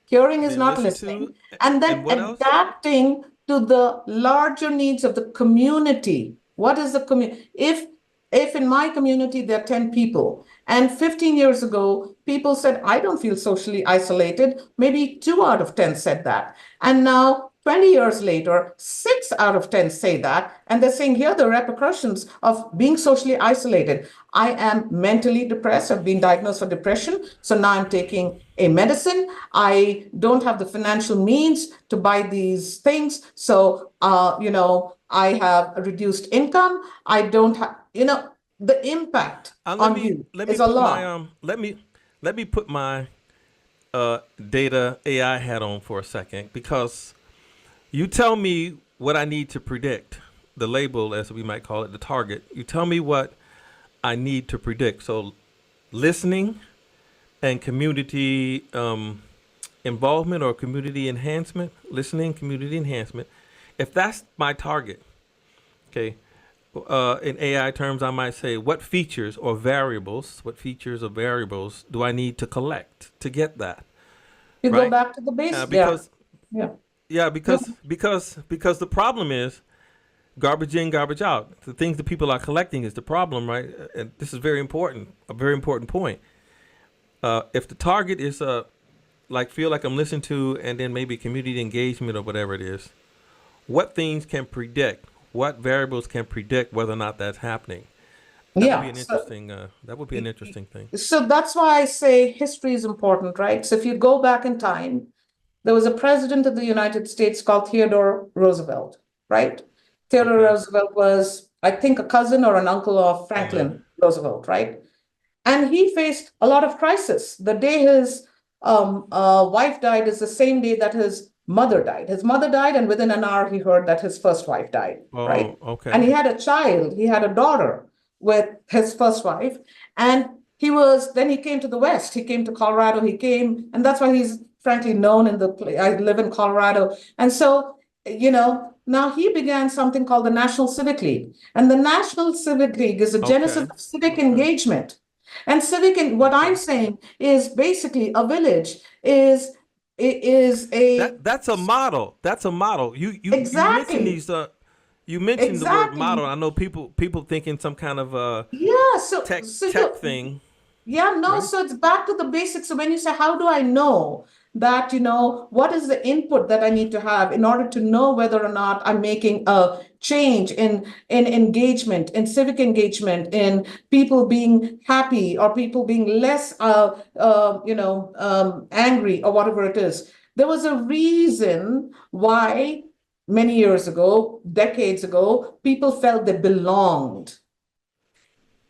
Hearing is Being not listened to, listening. And then and what else? adapting to the larger needs of the community. What is the community? If in my community there are 10 people, and 15 years ago, people said, I don't feel socially isolated, maybe 2 out of 10 said that. And now, 20 years later, 6 out of 10 say that. And they're saying, here are the repercussions of being socially isolated. I am mentally depressed. I've been diagnosed for depression. So now I'm taking a medicine. I don't have the financial means to buy these things. So, I have a reduced income. I don't have, the impact Let on me you let me is a put my lot. let me put my data AI hat on for a second, because you tell me what I need to predict, the label, as we might call it, the target. You tell me what I need to predict. So, listening and community involvement or community enhancement, listening, community enhancement. If that's my target, okay, in AI terms, I might say, what features or variables do I need to collect to get that, You go right? back to the base. Yeah. Because Yeah. yeah, No. because the problem is garbage in, garbage out. The things that people are collecting is the problem, right? And this is very important, a very important point. If the target is like feel like I'm listening to, and then maybe community engagement or whatever it is, what things can predict, what variables can predict whether or not that's happening? That would be Yeah. an So interesting. That would be an interesting thing. So that's why I say history is important, right? So if you go back in time, there was a president of the United States called Theodore Roosevelt, right? Theodore Okay. Roosevelt was, I think, a cousin or an uncle of Amen. Franklin Roosevelt, right? And he faced a lot of crisis. The day his wife died is the same day that his mother died. His mother died, and within an hour, he heard that his first wife died, right? Oh, And okay. he had a child, he had a daughter with his first wife. And then he came to the West, he came to Colorado, and that's why he's frankly known in the place. I live in Colorado. And so, now he began something called the National Civic League. And the National Civic League is the genesis Okay. of civic Okay. engagement. And what I'm Okay. saying is basically a village is a That's a model. That's a model. You mentioned exactly, these. You mentioned the word model. exactly. I know people thinking some kind of Yeah. So tech thing, yeah, no, right? so it's back to the basics. So when you say, how do I know that, what is the input that I need to have in order to know whether or not I'm making a change in engagement, in civic engagement, in people being happy or people being less, angry or whatever it is. There was a reason why many years ago, decades ago, people felt they belonged.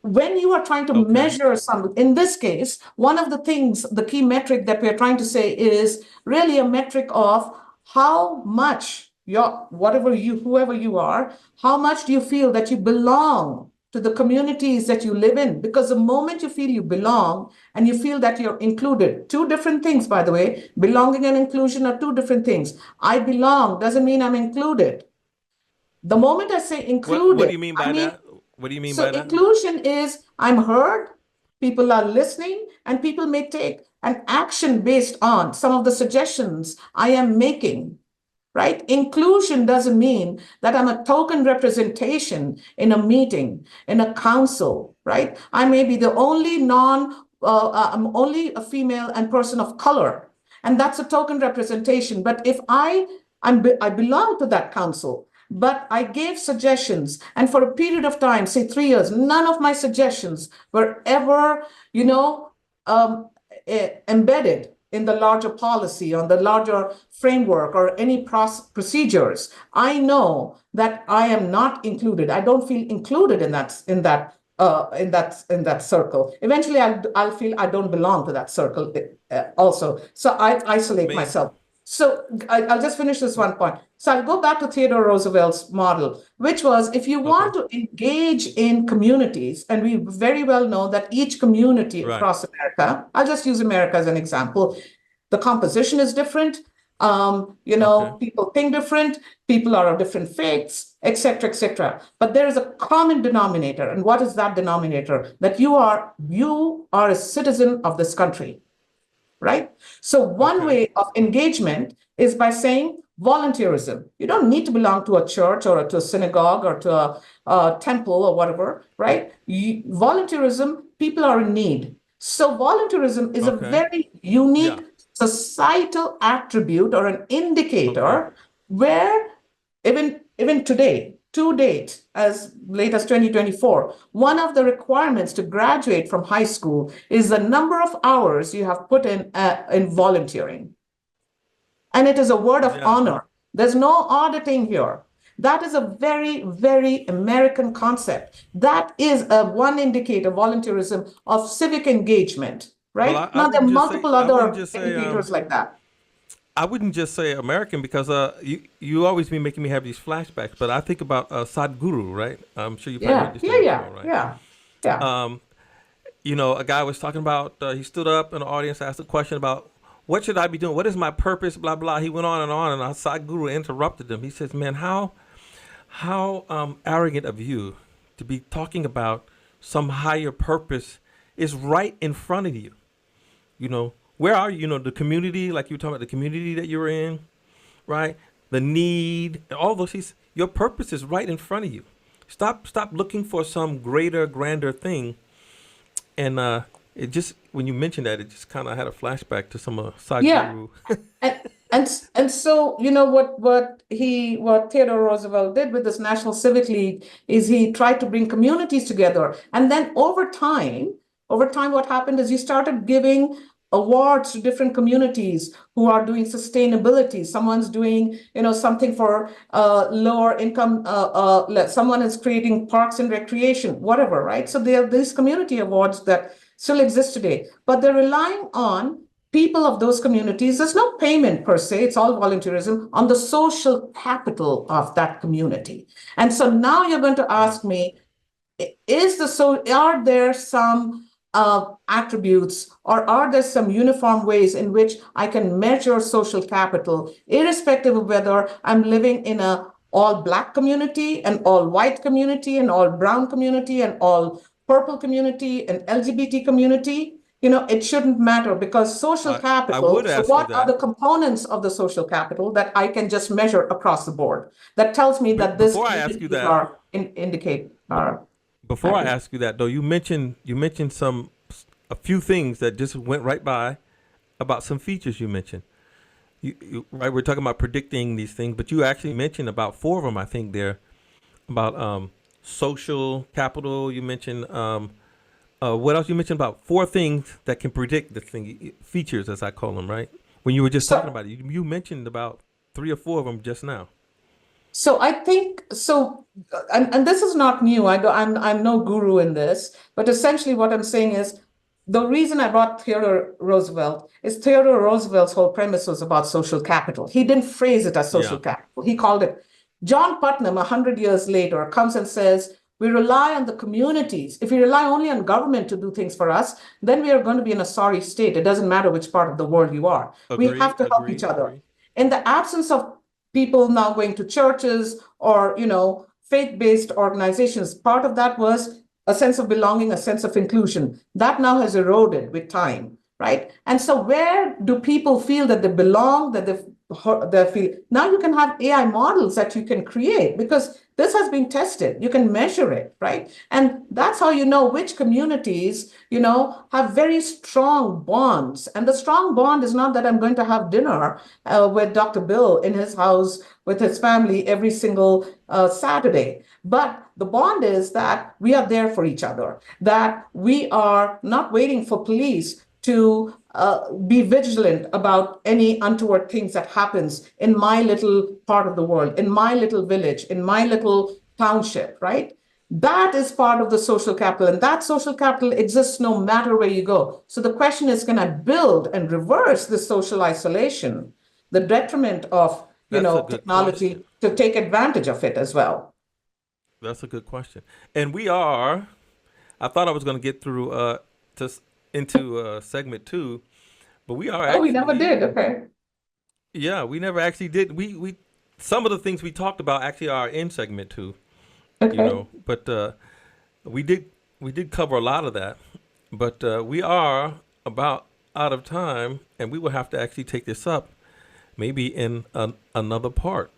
When you are trying to Okay. measure some, in this case, one of the things, the key metric that we're trying to say is really a metric of how much whoever you are, how much do you feel that you belong to the communities that you live in? Because the moment you feel you belong and you feel that you're included, two different things, by the way, belonging and inclusion are two different things. I belong doesn't mean I'm included. The moment I say What do included, you mean I by mean, that? What do you mean so by that? inclusion is I'm heard, people are listening, and people may take an action based on some of the suggestions I am making, right? Inclusion doesn't mean that I'm a token representation in a meeting, in a council, right? I may be the only I'm only a female and person of color, and that's a token representation. But if I belong to that council, but I gave suggestions, and for a period of time, say 3 years, none of my suggestions were ever, um, embedded in the larger policy, on the larger framework, or any procedures. I know that I am not included. I don't feel included in that circle. Eventually, I'll feel I don't belong to that circle also. So I isolate May myself. So I'll just finish this one point. So I'll go back to Theodore Roosevelt's model, which was if you okay. want to engage in communities, and we very well know that each community Right. across America, I'll just use America as an example, the composition is different. Okay. People think different, people are of different faiths, etc., etc. But there is a common denominator. And what is that denominator? That you are a citizen of this country. right? So one Okay. way of engagement is by saying volunteerism. You don't need to belong to a church or to a synagogue or to a temple or whatever, right? Volunteerism, people are in need. So volunteerism is a Okay. very Yeah. unique societal attribute or an Okay. indicator where even today, to date, as late as 2024, one of the requirements to graduate from high school is the number of hours you have put in volunteering. And it is a word of Yeah. honor. There's no auditing here. That is a very, very American concept. That is a one indicator, volunteerism, of civic engagement, Well, right? Now, there are multiple I wouldn't other just say indicators like that. I wouldn't just say American because you always be making me have these flashbacks, but I think about Sadhguru, right? I'm sure you've probably heard Yeah, this yeah, name yeah, before, right? yeah, yeah. Um, a guy was talking about he stood up in the audience, asked a question about what should I be doing? What is my purpose? Blah blah. He went on, and our Sadhguru interrupted him. He says, "Man, how arrogant of you to be talking about some higher purpose is right in front of you. Where are you? The community, like you were talking about the community that you're in, right? The need, all those. Your purpose is right in front of you. Stop looking for some greater, grander thing." And it just when you mentioned that, it just kind of had a flashback to some Yeah, Sadhguru. and and so what Theodore Roosevelt did with this National Civic League is he tried to bring communities together, and then over time, what happened is he started giving awards to different communities who are doing sustainability. Someone's doing something for lower income. Someone is creating parks and recreation, whatever, right? So there are these community awards that still exist today, but they're relying on people of those communities. There's no payment per se, it's all volunteerism on the social capital of that community. And so now you're going to Mm. ask me, are there some attributes, or are there some uniform ways in which I can measure social capital, irrespective of whether I'm living in a all black community, an all white community, an all brown community, an all purple community, an LGBT community? It shouldn't matter, because social I capital. would So, ask you what are the that. components of the social capital that I can just measure across the board that tells me that these Before I ask you communities that, are indicate are before I attributes? ask you that though, you mentioned a few things that just went right by about some features you mentioned. Right, we're talking about predicting these things, but you actually mentioned about four of them. I think there about social capital. You mentioned what else? You mentioned about four things that can predict the thing features, as I call them. Right, when you were just talking So, about it, you mentioned about three or four of them just now. so I think so, and this is not new. I'm no guru in this, but essentially what I'm saying is the reason I brought Theodore Roosevelt is Theodore Roosevelt's whole premise was about social capital. He didn't phrase it as social Yeah. capital. He called it. John Putnam, 100 years later, comes and says, we rely on the communities. If we rely only on government to do things for us, then we are going to be in a sorry state. It doesn't matter which part of the world you are. We Agree. have to help each Agree. other. Agree. In the absence of people now going to churches or faith-based organizations, part of that was a sense of belonging, a sense of inclusion. That now has eroded with time, right? And so where do people feel that they belong, that they feel? Now you can have AI models that you can create, because this has been tested. You can measure it, right? And that's how you know which communities, have very strong bonds. And the strong bond is not that I'm going to have dinner with Dr. Bill in his house with his family every single Saturday. But the bond is that we are there for each other, that we are not waiting for police to be vigilant about any untoward things that happens in my little part of the world, in my little village, in my little township, right? That is part of the social capital, and that social capital exists no matter where you go. So the question is, can I build and reverse this social isolation, the detriment of, That's a good question. technology, to take advantage of it as well? That's a good question. And we are. I thought I was going to get through to into segment two, but we are Oh, we never actually. did. Okay. Yeah, we never actually did. We some of the things we talked about actually are in segment two. Okay. But we did cover a lot of that. But we are about out of time, and we will have to actually take this up maybe in another part,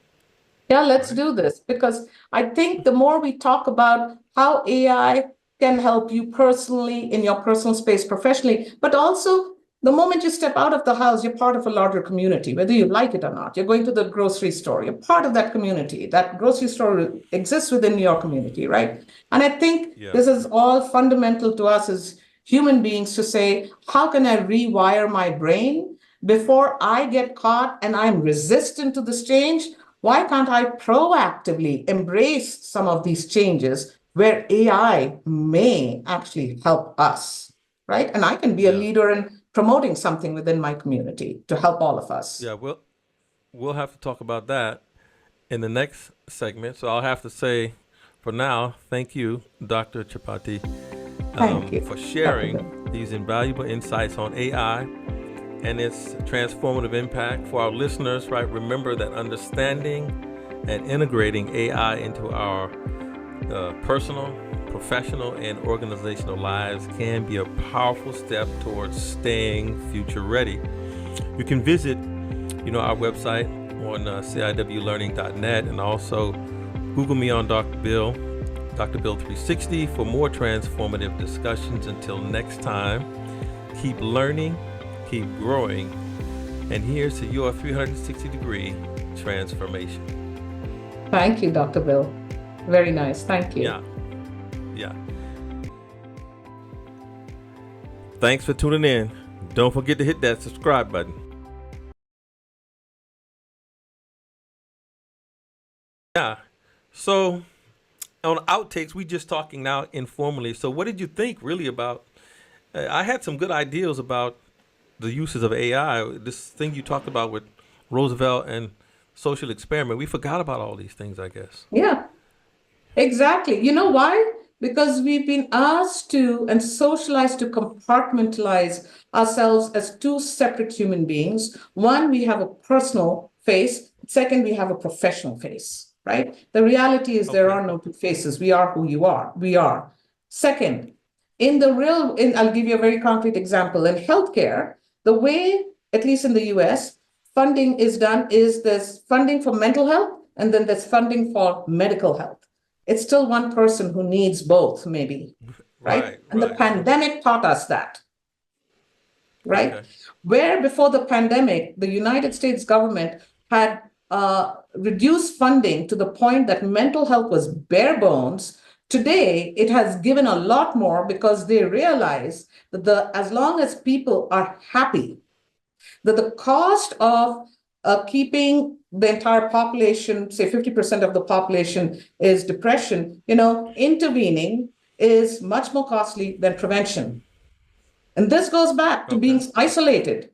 Yeah, let's right? do this because I think the more we talk about how AI can help you personally in your personal space professionally, but also the moment you step out of the house, you're part of a larger community, whether you like it or not. You're going to the grocery store, you're part of that community. That grocery store exists within your community, right? And I think Yeah. this is all fundamental to us as human beings to say, how can I rewire my brain before I get caught and I'm resistant to this change? Why can't I proactively embrace some of these changes where AI may actually help us, right? And I can be a Yeah. leader in promoting something within my community to help all of us. Yeah. We'll have to talk about that in the next segment. So I'll have to say, for now, thank you, Dr. Tripathi, Thank you, for Dr. Bill. sharing these invaluable insights on AI and its transformative impact for our listeners. Right, remember that understanding and integrating AI into our personal, professional, and organizational lives can be a powerful step towards staying future ready. You can visit, our website on ciwlearning.net, and also Google me on Dr. Bill 360 for more transformative discussions. Until next time, keep learning, keep growing, and here's to your 360-degree transformation. Thank you, Dr. Bill. Very nice. Thank you. Yeah, yeah. Thanks for tuning in. Don't forget to hit that subscribe button. Yeah. So on outtakes, we just talking now informally. So what did you think really about? I had some good ideas about the uses of AI. This thing you talked about with Roosevelt and social experiment. We forgot about all these things, I guess. Yeah. Exactly. You know why? Because we've been asked to and socialized to compartmentalize ourselves as two separate human beings. One, we have a personal face. Second, we have a professional face, right? The reality is there Okay. are no two faces. We are who you are. We are. Second, I'll give you a very concrete example. In healthcare, the way, at least in the US, funding is done is there's funding for mental health and then there's funding for medical health. It's still one person who needs both, maybe, right? Right. And the Right. Right. pandemic taught us that, right? Okay. Where before the pandemic, the United States government had reduced funding to the point that mental health was bare bones. Today, it has given a lot more because they realize that as long as people are happy, that the cost of keeping the entire population, say 50% of the population is depression, intervening is much more costly than prevention. And this goes back to being Okay. isolated.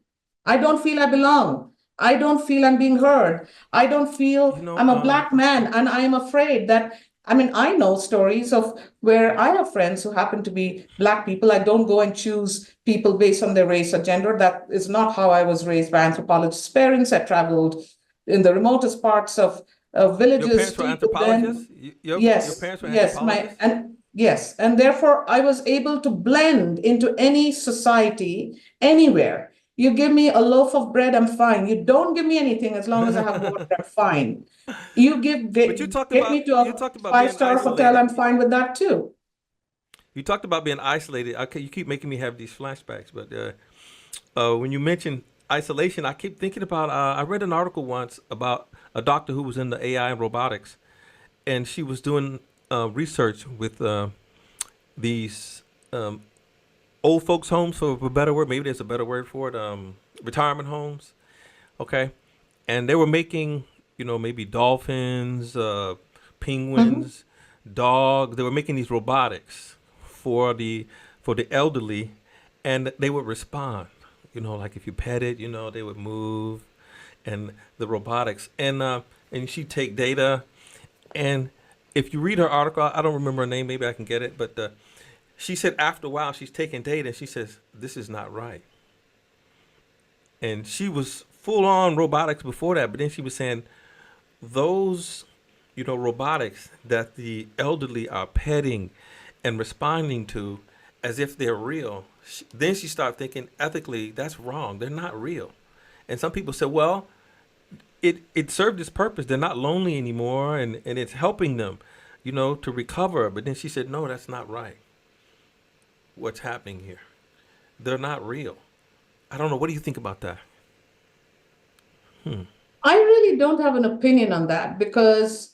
I don't feel I belong. I don't feel I'm being heard. I don't You feel know, I'm a black man and I am afraid that. I mean, I know stories of where I have friends who happen to be black people. I don't go and choose people based on their race or gender. That is not how I was raised by anthropologist parents. I traveled in the remotest parts of your villages, parents were still with them. anthropologists. Your Yes, parents were yes, anthropologists. and therefore I was able to blend into any society anywhere. You give me a loaf of bread, I'm fine. You don't give me anything as long as I have water, I'm fine. You But get me to you a talked about being five-star hotel, isolated. I'm fine with that too. You talked about being isolated. Okay, you keep making me have these flashbacks. But when you mention isolation, I keep thinking about. I read an article once about a doctor who was in the AI and robotics, and she was doing research with these old folks' homes, for a better word. Maybe there's a better word for it. Retirement homes. Okay, and they were making, maybe dolphins, Mhm. penguins, dogs. They were making these robotics for the elderly, and they would respond. Like if you pet it, they would move, and the robotics, and she take data, and if you read her article, I don't remember her name. Maybe I can get it, but she said after a while she's taking data, and she says this is not right, and she was full on robotics before that, but then she was saying those, robotics that the elderly are petting and responding to as if they're real. Then she started thinking ethically, that's wrong. They're not real. And some people said, well, it served its purpose. They're not lonely anymore, and it's helping them, to recover. But then she said, no, that's not right. What's happening here? They're not real. I don't know. What do you think about that? I really don't have an opinion on that because,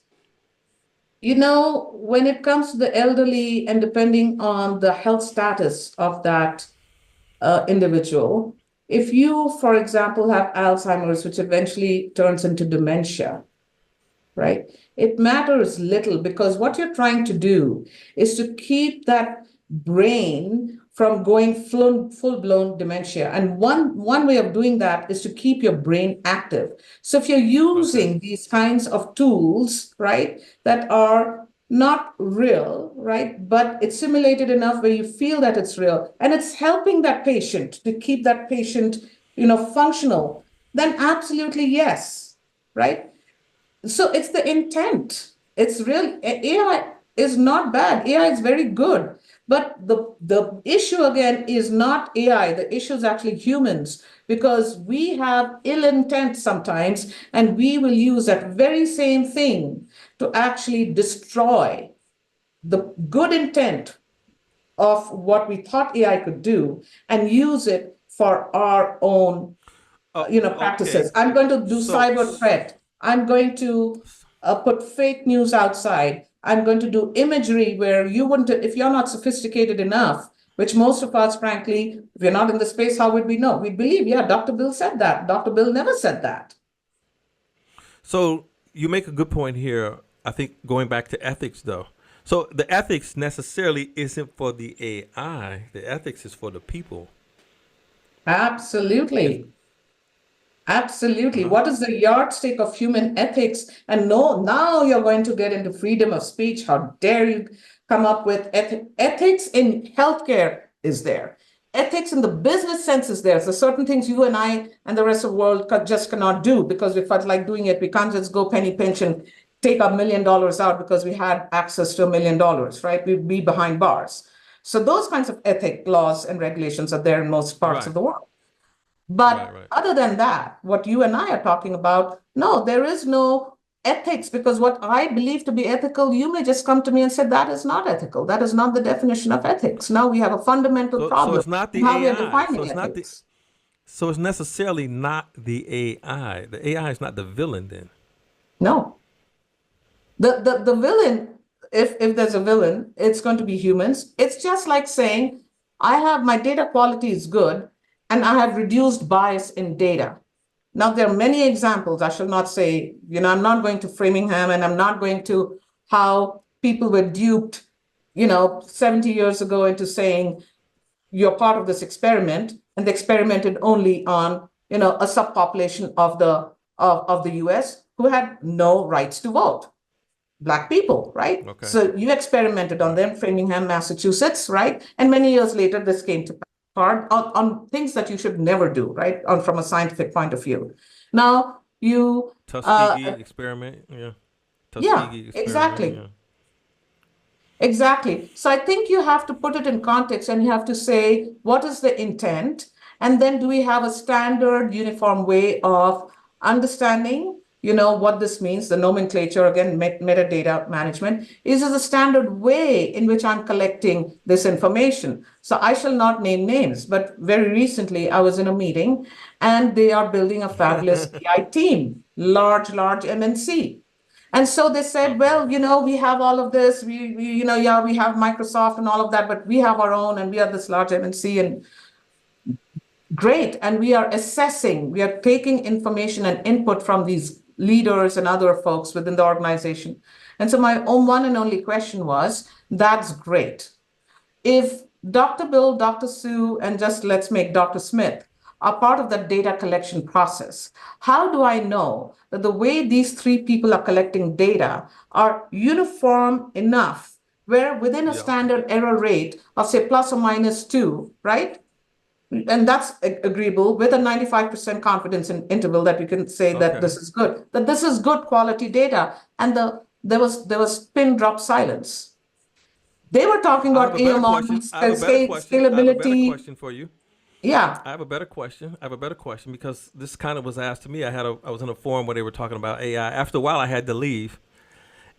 when it comes to the elderly and depending on the health status of that individual, if you, for example, have Alzheimer's, which eventually turns into dementia, right? It matters little because what you're trying to do is to keep that brain from going full-blown dementia. And one way of doing that is to keep your brain active. So if you're Okay. using these kinds of tools, right, that are not real, right, but it's simulated enough where you feel that it's real and it's helping that patient to keep that patient, functional, then absolutely yes, right? So it's the intent. It's real. AI is not bad. AI is very good. But the issue again is not AI. The issue is actually humans because we have ill intent sometimes and we will use that very same thing to actually destroy the good intent of what we thought AI could do and use it for our own Oh, okay. practices. I'm going to do So, cyber threat. I'm going to put fake news outside. I'm going to do imagery where you wouldn't, if you're not sophisticated enough, which most of us, frankly, if you're not in the space, how would we know? We believe, yeah, Dr. Bill said that. Dr. Bill never said that. so you make a good point here. I think going back to ethics, though. So the ethics necessarily isn't for the AI. The ethics is for the people. If Absolutely. Absolutely. uh-huh. What is the yardstick of human ethics? And no, now you're going to get into freedom of speech. How dare you come up with ethics in healthcare is there. Ethics in the business sense is there. So certain things you and I and the rest of the world just cannot do because we felt like doing it. We can't just go penny pinch and take $1 million out because we had access to $1 million, right? We'd be behind bars. So those kinds of ethic laws and regulations are there in most parts of Right, the world. right, But right. other than that, what you and I are talking about, no, there is no ethics because what I believe to be ethical, you may just come to me and say that is not ethical. That is not the definition of ethics. Now we have a fundamental So problem it's not in the how we are AI. defining ethics. So it's necessarily not the AI. The AI is not the villain then. No, the villain, if there's a villain, it's going to be humans. It's just like saying, I have my data quality is good and I have reduced bias in data. Now, there are many examples. I shall not say, I'm not going to Framingham and I'm not going to how people were duped, 70 years ago into saying you're part of this experiment, and they experimented only on, a subpopulation of the US who had no rights to vote. Black people, right? Okay. So you experimented on Right. them, Framingham, Massachusetts, right? And many years later, this came to part on things that you should never do, right? On from a scientific point of view. Now you, Tuskegee experiment. Yeah. yeah, Tuskegee experiment. exactly. Yeah. Exactly. So I think you have to put it in context and you have to say, what is the intent? And then do we have a standard uniform way of understanding, what this means, the nomenclature, again, metadata management, is a standard way in which I'm collecting this information. So I shall not name names, but very recently I was in a meeting and they are building a fabulous AI team, large MNC. And so they said, Okay. well, we have all of this. Yeah, we have Microsoft and all of that, but we have our own and we are this large MNC and great. And we are assessing, we are taking information and input from these leaders and other folks within the organization. And so my own one and only question was, that's great. If Dr. Bill, Dr. Sue, and just let's make Dr. Smith are part of that data collection process, how do I know that the way these three people are collecting data are uniform enough where within a Yeah. standard error rate of say plus or minus 2, right? And that's agreeable with a 95% confidence interval that we can say that Okay. this is good, that this is good quality data. And there was pin drop silence. They were talking I have about a AI better question. models, I have a better question. I have a better scalability. question for you. Yeah. I have a better question. I have a better question because this kind of was asked to me. I was in a forum where they were talking about AI. After a while, I had to leave,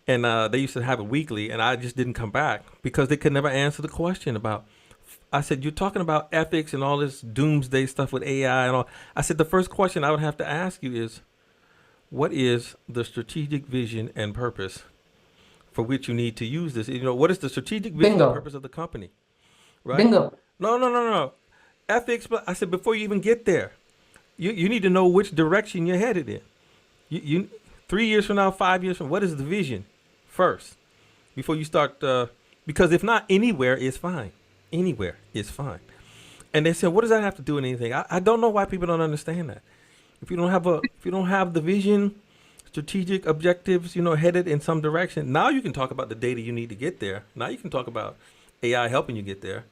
and they used to have it weekly, and I just didn't come back because they could never answer the question about. I said, "You're talking about ethics and all this doomsday stuff with AI and all." I said, "The first question I would have to ask you is, what is the strategic vision and purpose for which you need to use this? What is the strategic vision and Bingo. purpose of the company, right?" Bingo. No, no, no, no, no. Ethics. But I said before you even get there, you need to know which direction you're headed in. You 3 years from now, 5 years from, what is the vision first before you start? Because if not, anywhere is fine. Anywhere is fine. And they said, what does that have to do with anything? I don't know why people don't understand that. If you don't have the vision, strategic objectives, headed in some direction, now you can talk about the data you need to get there. Now you can talk about AI helping you get there.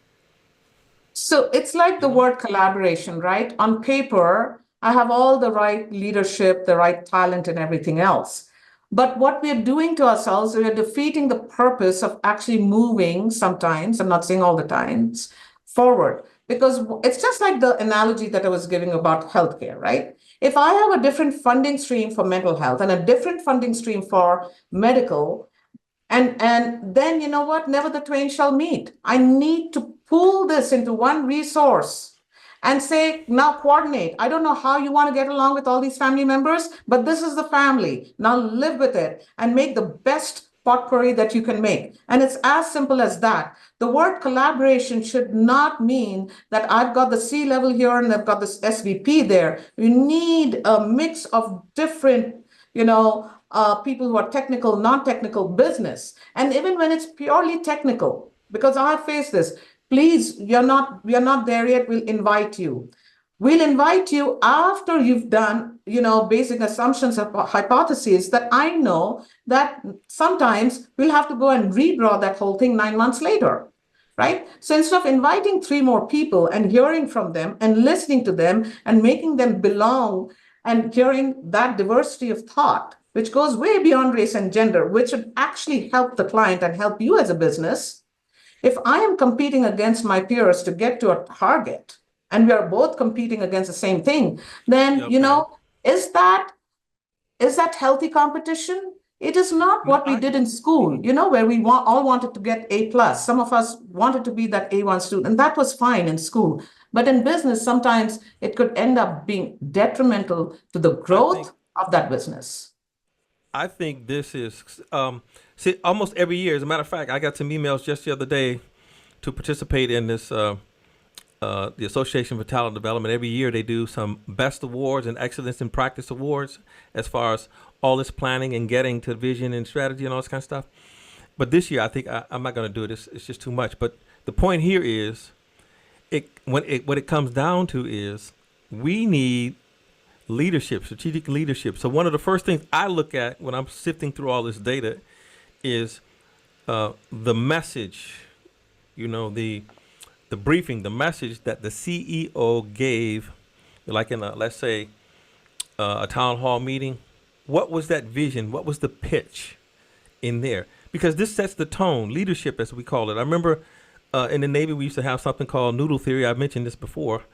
So it's like You the know? word collaboration, right? On paper, I have all the right leadership, the right talent, and everything else. But what we're doing to ourselves, we're defeating the purpose of actually moving sometimes, I'm not saying all the times, forward. Because it's just like the analogy that I was giving about healthcare, right? If I have a different funding stream for mental health and a different funding stream for medical, and then you know what? Never the twain shall meet. I need to pull this into one resource and say, now coordinate. I don't know how you want to get along with all these family members, but this is the family. Now live with it and make the best potpourri that you can make. And it's as simple as that. The word collaboration should not mean that I've got the C level here and I've got this SVP there. You need a mix of different, people who are technical, non-technical business. And even when it's purely technical, because I have faced this, please, we are not there yet. We'll invite you. We'll invite you after you've done, basic assumptions of hypotheses that I know that sometimes we'll have to go and redraw that whole thing 9 months later. Right? So instead of inviting three more people and hearing from them and listening to them and making them belong and hearing that diversity of thought, which goes way beyond race and gender, which would actually help the client and help you as a business. If I am competing against my peers to get to a target, and we are both competing against the same thing, then, Yeah, okay. is that is that healthy competition? It is not No, what we did in school, where we all wanted to get A plus. Some of us wanted to be that A1 student, and that was fine in school. But in business, sometimes it could end up being detrimental to the I think growth of that business. I think this is see almost every year. As a matter of fact, I got some emails just the other day to participate in this the Association for Talent Development. Every year they do some best awards and excellence in practice awards as far as all this planning and getting to vision and strategy and all this kind of stuff. But this year, I think I'm not going to do it. It's just too much. But the point here is, what it comes down to is we need leadership, strategic leadership. So one of the first things I look at when I'm sifting through all this data is the message, the briefing, the message that the CEO gave, like in let's say a town hall meeting. What was that vision? What was the pitch in there? Because this sets the tone, leadership as we call it. I remember in the Navy we used to have something called noodle theory. I've mentioned this before,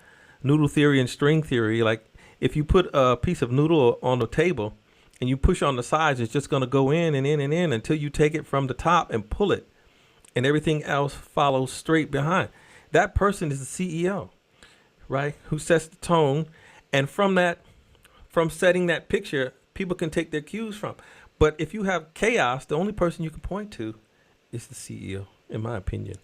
noodle theory and string theory. Like if you put a piece of noodle on the table and you push on the sides, it's just going to go in and in and in until you take it from the top and pull it, and everything else follows straight behind. That person is the CEO, right? Who sets the tone, and from setting that picture, people can take their cues from. But if you have chaos, the only person you can point to is the CEO, in my opinion,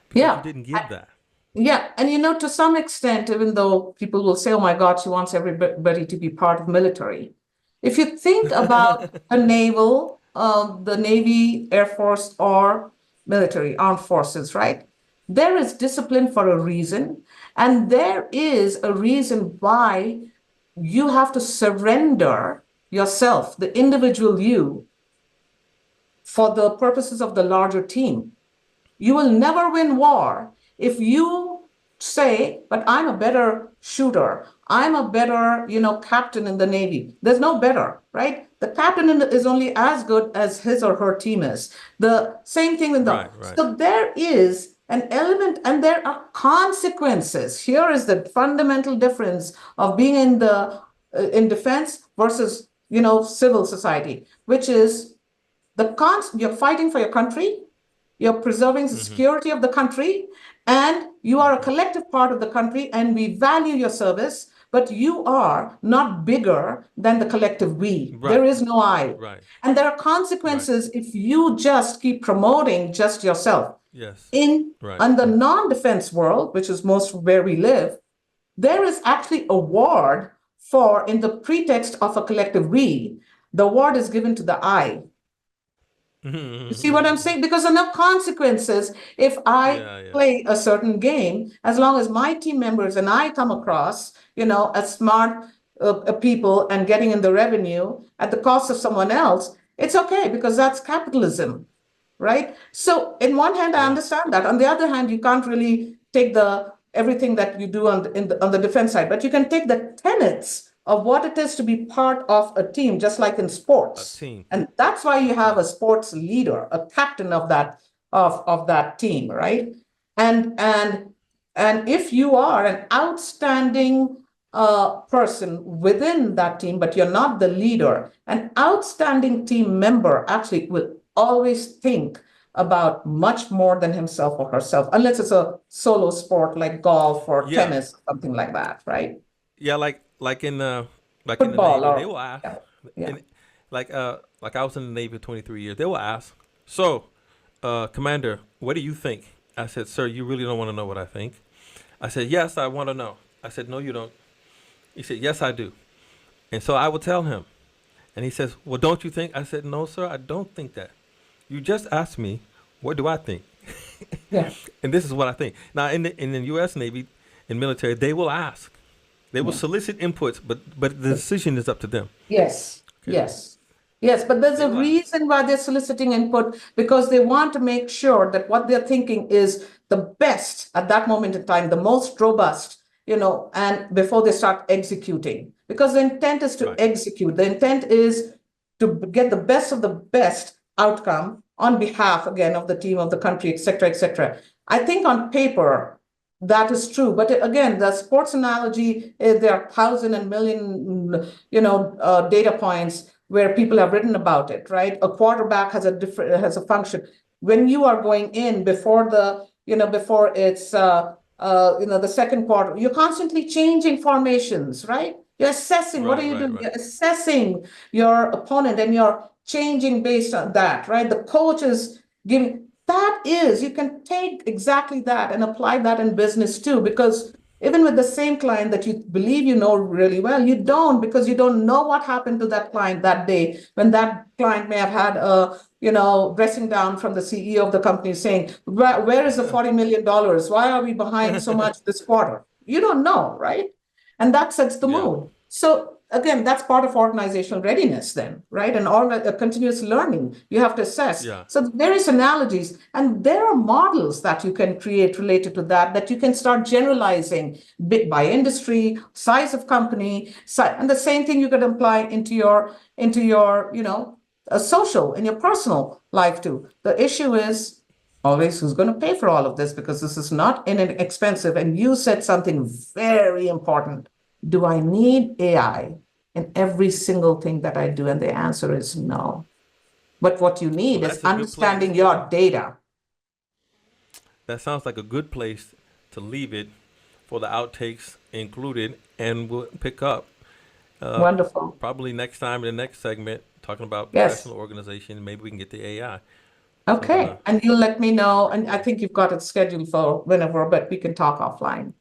because you Yeah. didn't give that. Yeah, and to some extent, even though people will say, "Oh my God, she wants everybody to be part of military." If you think about the Navy, Air Force, or military, armed forces, right? There is discipline for a reason, and there is a reason why you have to surrender yourself, the individual you, for the purposes of the larger team. You will never win war if you say, but I'm a better shooter. I'm a better, captain in the Navy. There's no better, right? The captain is only as good as his or her team is. The same thing with the, Right, right. so there is an element and there are consequences. Here is the fundamental difference of being in defense versus, civil society, which is you're fighting for your country, you're preserving the Mm-hmm. security of the country, and you are a Mm-hmm. collective part of the country, and we value your service, but you are not bigger than the collective we. There Right, is no I. right, And there are right. consequences if you just keep promoting just yourself. Yes. In Right. the non-defense world, which is most where we live, there is actually award for, in the pretext of a collective we, the award is given to the I. You see what I'm saying? Because there are no consequences if I Yeah, yeah. play a certain game, as long as my team members and I come across, as smart people and getting in the revenue at the cost of someone else, it's okay because that's capitalism, right? So, in one hand, I Yeah. understand that. On the other hand, you can't really take the everything that you do on the defense side, but you can take the tenets of what it is to be part of a team, just like in A sports. team. And that's why A you have team. a sports leader, a captain of that team, right? And if you are an outstanding person within that team, but you're not the leader, an outstanding team member actually will always think about much more than himself or herself, unless it's a solo sport like golf or Yeah. tennis, something like that, right? Yeah, like in the Football Navy, they or will ask, yeah, yeah. and like I was in the Navy for 23 years. They will ask, so, Commander, what do you think? I said, sir, you really don't want to know what I think. I said, yes, I want to know. I said, no, you don't. He said, yes, I do. And so I would tell him, and he says, well, don't you think? I said, no, sir, I don't think that. You just asked me, what do I think? Yeah, And this is what I think. Now, in the U.S. Navy, in military, they will ask. They will yeah. solicit inputs, but the decision is up to them. Yes, Okay. yes, yes. But there's They a will ask. reason why they're soliciting input because they want to make sure that what they're thinking is the best at that moment in time, the most robust, and before they start executing. Because the intent is to Right. execute, the intent is to get the best of the best outcome on behalf, again, of the team, of the country, et cetera, et cetera. I think on paper, that is true. But again, the sports analogy, there are thousand and million, data points where people have written about it, right? A quarterback has a function. When you are going in before it's the second quarter, you're constantly changing formations, right? You're assessing. What are Right. you Right. doing? Right. You're assessing your opponent and you're changing based on that, right? The coach is giving you can take exactly that and apply that in business too, because even with the same client that you believe you know really well, you don't because you don't know what happened to that client that day when that client may have had a dressing down from the CEO of the company saying, where is the $40 million? Why are we behind so much this quarter? You don't know, right? And that sets the Yeah. mood. So again, that's part of organizational readiness then, right? And continuous learning, you have to assess. Yeah. So various analogies, and there are models that you can create related to that you can start generalizing by industry, size of company, and the same thing you could apply into your social in your personal life too. The issue is always who's going to pay for all of this because this is not inexpensive. And you said something very important. Do I need AI in every single thing that I do? And the answer is no. But what you Well, need is that's a good understanding place. your data. That sounds like a good place to leave it for the outtakes included, and we'll pick up uh, Wonderful. probably next time in the next segment talking about Yes. professional organization. Maybe we can get the AI. So I'm Okay. gonna And you'll let me know. look And I forward. think you've got it scheduled for whenever, but we can talk offline.